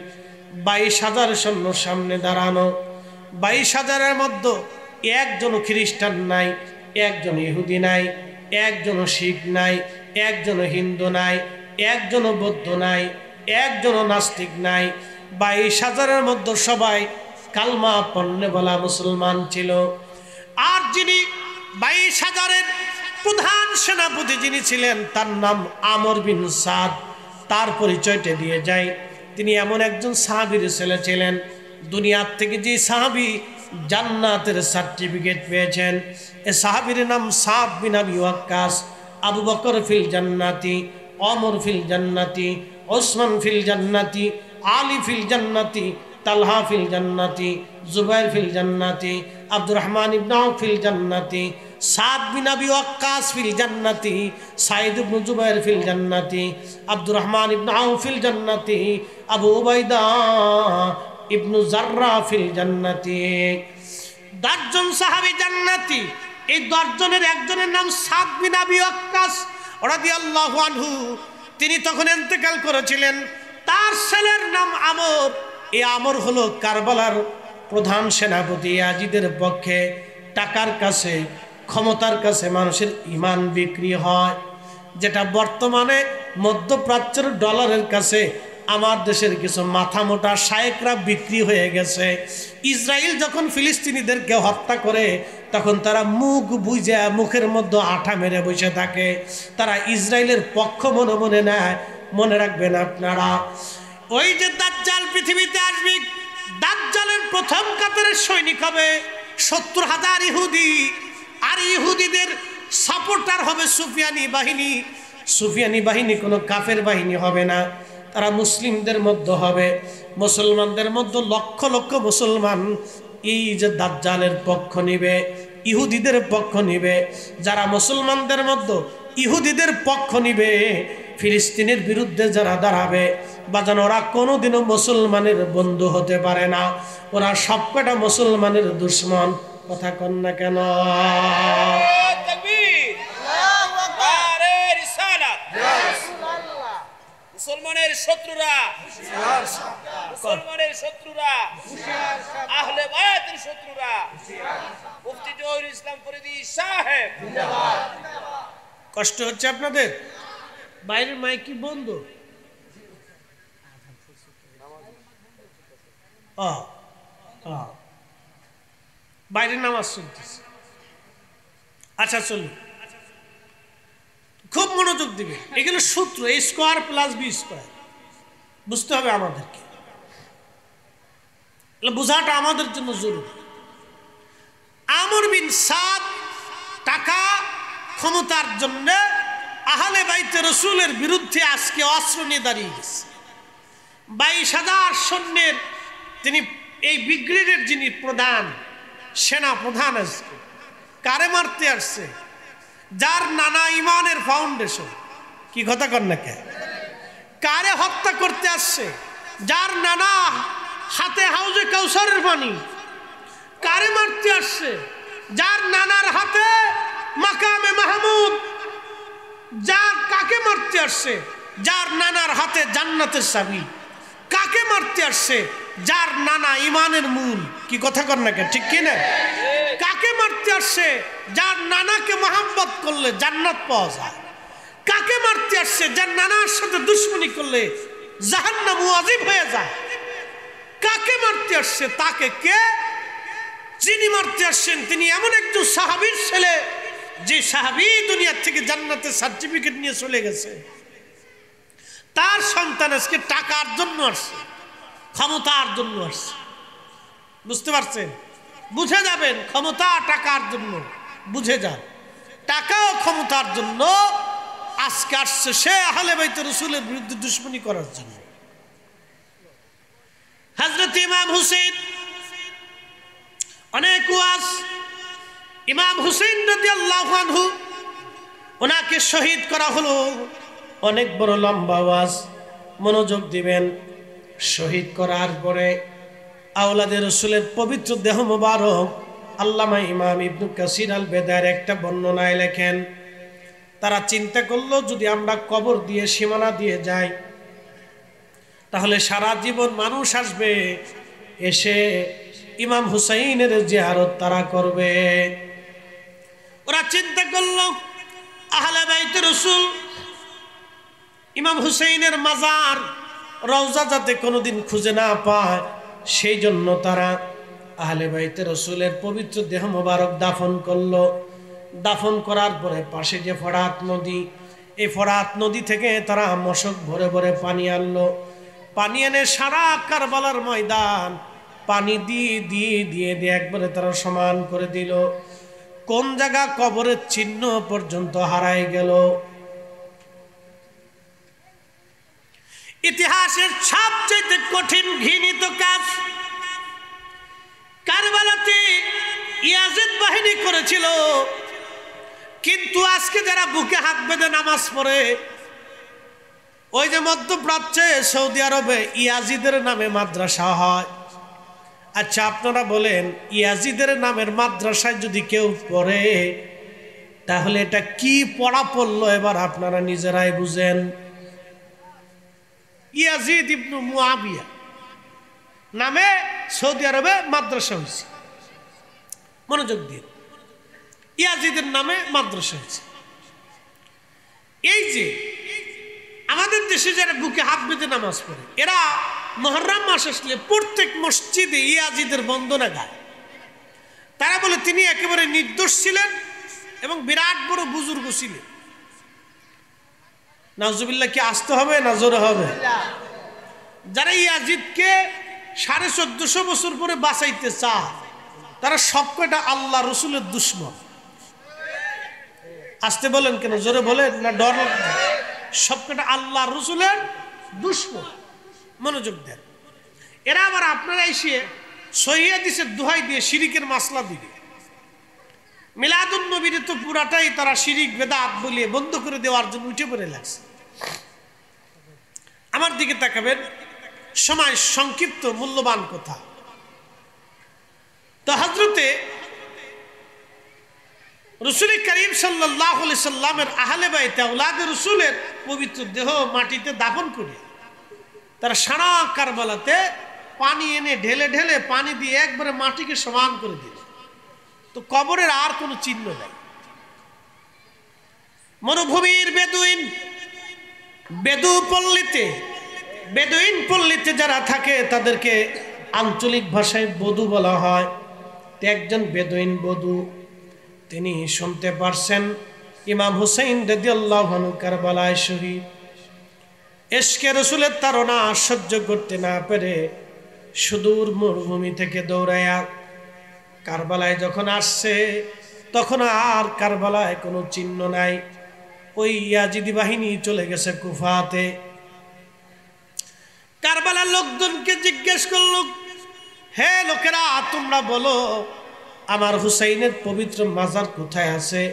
22,000 সৈন্য সামনে দাঁড়ানো। 22,000-এর মধ্যে একজন খ্রিস্টান নাই, একজন ইহুদি নাই, একজন শিখ নাই, একজন হিন্দু নাই, একজন বৌদ্ধ নাই, একজন নাস্তিক নাই। 22,000-এর মধ্যে সবাই কালমা পড়নে বলা মুসলমান ছিল। আর যিনি 22,000-এর প্রধান সেনাপতি যিনি ছিলেন তার নাম আমর বিন সাদ। তার পরিচয়টা দিয়ে যায়, তিনি এমন একজন সাহাবীর ছেলে ছিলেন, দুনিয়ার থেকে যে সাহাবী জান্নাতের সার্টিফিকেট পেয়েছেন, এ সাহাবীর নাম সাদ বিন আবি ওয়াক্কাস। আবু বকর ফিল জান্নাতি, ওমর ফিল জান্নাতি, ওসমান ফিল জান্নাতি, আলী ফিল জান্নাতি, তালহা ফিল জান্নাতি, জুবাইর ফিল জান্নাতি, আব্দুর রহমান ইবনে আউফ ফিল জান্নাতি, সাদ বিন আবি ওয়াক্কাস ফিল জান্নাতি, সাইদ ইবনে জুবাইর ফিল জান্নাতি, আব্দুর রহমান ইবনে আউফ ফিল জান্নাতি, আবু উবাইদা ইবনে জাররা ফিল জান্নাতি। 10 জন সাহাবী জান্নাতি। এই 10 জনের একজনের নাম সাদ বিন আবি ওয়াক্কাস রাদিয়াল্লাহু আনহু। তিনি তখন ইন্তেকাল করেছিলেন। তার ছেলের নাম আমর। এই আমর হলো কারবালার প্রধান সেনাপতি। ইয়াজিদের পক্ষে টাকার কাছে, ক্ষমতার কাছে মানুষের ঈমান বিক্রি হয়, যেটা বর্তমানে মধ্যপ্রাচ্যের ডলারের কাছে আমার দেশের কিছু মাথা মোটা শায়েকরা বিক্রি হয়ে গেছে। ইসরায়েল যখন ফিলিস্তিনিদেরকে হত্যা করে তখন তারা মুখ বুঝে মুখের মধ্যে আঠা মেরে বসে থাকে। তারা ইসরায়েলের পক্ষ মনে মনে নেয়। মনে রাখবেন আপনারা, ওই যে দাজ্জাল পৃথিবীতে আসবে, দাজ্জালের প্রথম কাতারের সৈনিক হবে 70,000 ইহুদি আর ইহুদিদের সাপোর্টার হবে সুফিয়ানি বাহিনী। সুফিয়ানি বাহিনী কোনো কাফের বাহিনী হবে না, তারা মুসলিমদের মধ্যে হবে। মুসলমানদের মধ্যে লক্ষ লক্ষ মুসলমান এই যে দাজ্জালের পক্ষ নিবে, ইহুদিদের পক্ষ নিবে। যারা মুসলমানদের মধ্যে ইহুদিদের পক্ষ নিবে, ফিলিস্তিনের বিরুদ্ধে যারা দাঁড়াবে, বাজান ওরা কোনোদিনও মুসলমানের বন্ধু হতে পারে না, ওরা সবকটা মুসলমানের দুশ্মন। কথা কন না কেন? মুসলমানের শত্রুরা, মুসলমানের শত্রুরা, আহলে বায়াতের শত্রুরা, মুফতি জহিরুল ইসলাম ফরিদী সাহেব। কষ্ট হচ্ছে আপনাদের? বাইরের মাইক কি বন্ধ? বাইরে নামাজ শুনতেছে। আচ্ছা চলুন, খুব মনোযোগ দিবে। এগুলো সূত্র, a square plus b square বুঝতে হবে আমাদেরকে, বোঝাটা আমাদের জন্য জরুরি। আমর বিন সাদ টাকা ক্ষমতার জন্য আহলে বাইতে রসুলের বিরুদ্ধে আজকে অস্ত্র নিয়ে দাঁড়িয়ে গেছে। 22,000 সৈন্যের তিনি এই ব্রিগেডের যিনি প্রধান, সেনা প্রধান, আজকে কারে মারতে আসছে? যার নানা ইমানের ফাউন্ডেশন। কি কথা কর না কে? কারে হত্যা করতে আসছে? যার নানা হাতে হাউজে কাউসারের পানি। কারে মারতে আসছে? যার নানার হাতে মাকামে মাহমুদ। যার কাকে মারতে আসছে? যার নানার হাতে জান্নাতের চাবি। কাকে মারতে আসছে? যার নানা ইমানের মূল। কি কথা কর না কে? ঠিক কি না? কাকে মারতে আসছে? যার নানাকে মহব্বত করলে জান্নাত পাওয়া যায়। কাকে মারতে আসছে? যার নানার সাথে দুশ্মনী করলে জাহান্নাম ওয়াজিব হয়ে যায়। কাকে মারতে আসছে? তাকে কে? যিনি মারতে আসছেন তিনি এমন একজন সাহাবীর ছেলে, যে সাহাবী দুনিয়া থেকে জান্নাতের সার্টিফিকেট নিয়ে চলে গেছে। তার সন্তান আজকে টাকার জন্য আসছে, ক্ষমতার জন্য আসছে। বুঝতে পারছেন? বুঝে যাবেন, ক্ষমতা টাকার জন্য। বুঝে যান, টাকা ও ক্ষমতার জন্য আজকে আসছে সে আহলে বাইত রাসূলের বিরুদ্ধে দুশমনী করার জন্য। হযরত ইমাম হুসাইন অনেক ওয়াজ, ইমাম হুসাইন রাদিয়াল্লাহু আনহু ওনাকে শহীদ করা হলো। অনেক বড় লম্বা ওয়াজ, মনোযোগ দিবেন। শহীদ করার পরে আওলাদে রসুলের পবিত্র দেহ মোবারক আল্লামা ইমাম ইবনে কাসির আল বেদায়ের একটা বর্ণনায় লেখেন, তারা চিন্তা করলো যদি আমরা কবর দিয়ে সীমানা দিয়ে যাই তাহলে সারা জীবন মানুষ আসবে, এসে ইমাম হুসাইনের জিয়ারত তারা করবে। ওরা চিন্তা করলো আহলে বাইত রাসূল ইমাম হুসাইনের মাজার রওজা যাতে কোনোদিন খুঁজে না পায়, সেই জন্য তারা আহলে বাইতে রাসূলের পবিত্র দেহ মোবারক দাফন করলো। দাফন করার পরে পাশে যে ফরাত নদী, এই ফরাত নদী থেকে তারা মশক ভরে ভরে পানি আনলো। পানি এনে সারা কারবালার ময়দান পানি দিয়ে দিয়ে দিয়ে দিয়ে একবারে তারা সমান করে দিল। কোন জায়গা কবরের চিহ্ন পর্যন্ত হারায় গেল। ইতিহাসের সবচেয়ে কঠিন ঘৃণিত কাজ কারবালাতে ইয়াজিদ বাহিনী করেছিল। কিন্তু আজকে যারা বুকে হাত বেঁধে নামাজ পড়ে, ওই যে মধ্যপ্রাচ্যে সৌদি আরবে ইয়াজিদের নামে মাদ্রাসা হয়। আচ্ছা আপনারা বলেন, ইয়াজিদের নামের মাদ্রাসায় যদি কেউ পড়ে তাহলে এটা কি পড়া পড়লো? এবার আপনারা নিজেরাই বুঝেন। ইয়াজিদ ইবনে মুআবিয়া নামে সৌদি আরবে মাদ্রাসা হয়েছে। মনোযোগ দিয়ে, ইয়াজিদের নামে মাদ্রাসা হয়েছে। এই যে আমাদের দেশে যারা বুকে হাত বেঁধে নামাজ পড়ে, এরা মুহররম মাস আসলে প্রত্যেক মসজিদে ইয়াজিদের বন্দনা গায়। তারা বলে তিনি একেবারে নির্দোষ ছিলেন এবং বিরাট বড় বুজুর্গ ছিলেন। নাউজুবিল্লাহ, কি আসতে হবে না জোরে হবে? যারা ইয়াজিদকে 1450 বছর পরে বাঁচাইতে চায় তারা সবকটা আল্লাহ রসুলের দুশ্মন। আসতে বলেন কেন, জোরে বলেন না ডর লাগছে? সবকটা আল্লাহ রসুলের দুশমন। মনোযোগ দেন। এরা আবার আপনারা এসে সহিহ হাদিসের দোহাই দিয়ে শিরিকের মাসলা দিবে। মিলাদুন নবীর তো পুরাটাই তারা শিরিক বেদাত বলিয়ে বন্ধ করে দেওয়ার জন্য উঠে পড়ে লাগছে। আমার দিকে তাকাবেন, সময় সংক্ষিপ্ত, মূল্যবান কথা। তো হযরতে রাসূল করিম সাল্লাল্লাহু আলাইহি সাল্লামের আহলে বাইত আওলাদে রাসূলের পবিত্র দেহ মাটিতে দাফন করে তারা সারা কারবালাতে পানি এনে ঢেলে ঢেলে পানি দিয়ে একবারে মাটিকে সমান করে দিল। তো কবরের আর কোনো চিহ্ন নেই। মরুভূমির বেদুইন পল্লীতে যারা থাকে তাদেরকে আঞ্চলিক ভাষায় বধু বলা হয়। একজন বেদুইন বধু, তিনি শুনতে পারছেন ইমাম হুসাইন রাদিয়াল্লাহু আনহু কারবালায় শহীদ। ইশকে রাসূলের তাড়না সহ্য করতে না পেরে সুদূর মরুভূমি থেকে দৌড়ায়া কারবালায় যখন আসছে, তখন আর কারবালায় কোনো চিহ্ন নাই। ওই ইয়াজিদি বাহিনী চলে গেছে কুফাতে। কারবালার লোকজনকে জিজ্ঞেস করল, হে লোকেরা, তোমরা বলো আমার হুসাইনের পবিত্র মাজার কোথায় আছে?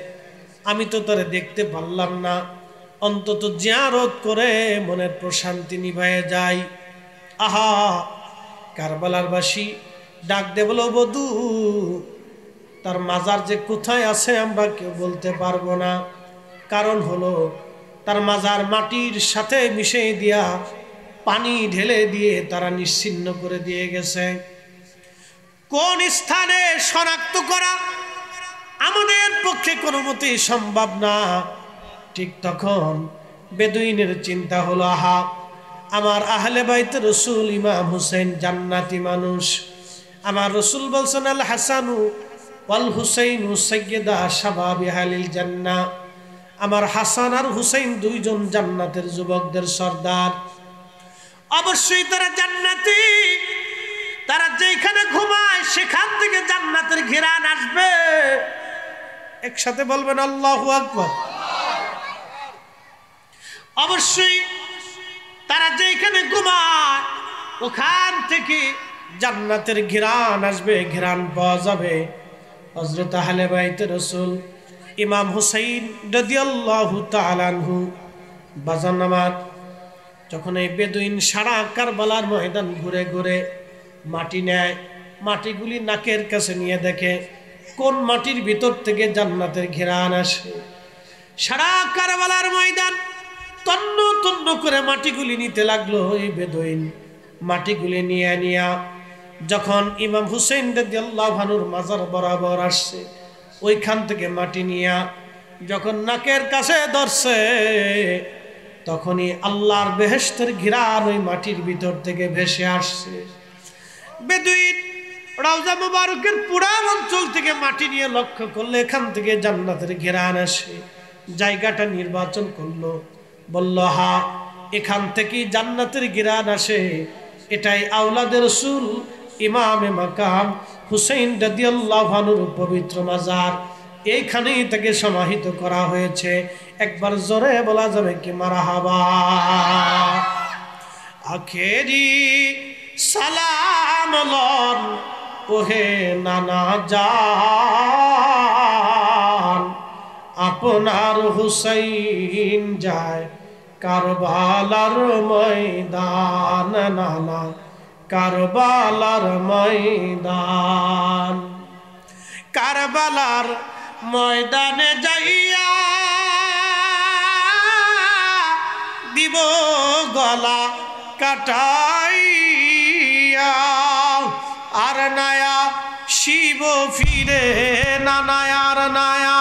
আমি তো তারে দেখতে পারলাম না, অন্তত জিয়ারত করে মনের প্রশান্তি নিভায়ে যায়। আহা, কারবালার বাসী ডাক দে বলো, বধূ, তার মাজার যে কোথায় আছে আমরা কেউ বলতে পারবো না। কারণ হলো তার মাজার মাটির সাথে মিশিয়ে দিয়া পানি ঢেলে দিয়ে তারা নিশ্চিহ্ন করে দিয়ে গেছে। কোন স্থানে শনাক্ত করা আমাদের পক্ষে কোনো মতেই সম্ভব না। ঠিক তখন বেদুইনের চিন্তা হলো, আহা, আমার আহলে বাইত রাসূল ইমাম হুসাইন জান্নাতি মানুষ। আমার রাসূল বলছেন, আল হাসানু ওয়াল হুসাইনু সাইয়্যিদা শাবাবি আহলিল জান্নাহ। আমার হাসান আর হুসাইন দুইজন জান্নাতের যুবকদের সর্দার। অবশ্যই তারা জান্নাতি। তারা যেখানে ঘুমায় সেখান থেকে জান্নাতের ঘিরান আসবে। একসাথে বলবেন আল্লাহু আকবার। অবশ্যই তারা যেখানে ঘুমায় ওখান থেকে জান্নাতের ঘিরান আসবে, ঘিরান পাওয়া যাবে। হযরত আহলে বাইত রাসূল ইমাম হুসাইন রাদিয়াল্লাহু তাআলা আনহু বাজার নামাজ যখন এই বেদুইন সারা কারবালার ময়দান ঘুরে ঘুরে মাটি নেয়, মাটিগুলি নাকের কাছে নিয়ে দেখে কোন মাটির ভিতর থেকে জান্নাতের ঘিরান আসে। সারা কারবালার ময়দান তন্ন তন্ন করে মাটিগুলি নিতে লাগলো। এই বেদুইন মাটিগুলি নিয়ে যখন ইমাম হুসাইন রাদিয়াল্লাহু আনহুর মাজার বরাবর আসছে, ওইখান থেকে মাটি নিয়ে যখন নাকের কাছে ধরছে, তখনই আল্লাহর বেহেশতের ঘিরান ওই মাটির ভিতর থেকে ভেসে আসছে। বেদুইন রওজা মুবারকের পুরা অঞ্চল থেকে মাটি নিয়ে লক্ষ্য করলে এখান থেকে জান্নাতের ঘিরান আসে। জায়গাটা নির্বাচন করলো, বলল, হা, এখান থেকেই জান্নাতের ঘিরান আসে। এটাই আওলাদে রাসূল ইমামে মাকাম হুসাইন রাদিয়াল্লাহু আনহুর পবিত্র মাজার। এইখানেই তাকে সমাহিত করা হয়েছে। একবার জোরে বলা যাবে কি মারহাবা। আখেরি সালাম লন ওহে নানা জান, আপনার হুসাইন যায় কারবালার ময়দান, নানা কারবালার ময়দান। কারবালার ময়দানে যাইয়া দিব গলা কাটাইয়া, আর নায়া শিব ফিরে না নায়ার নায়া।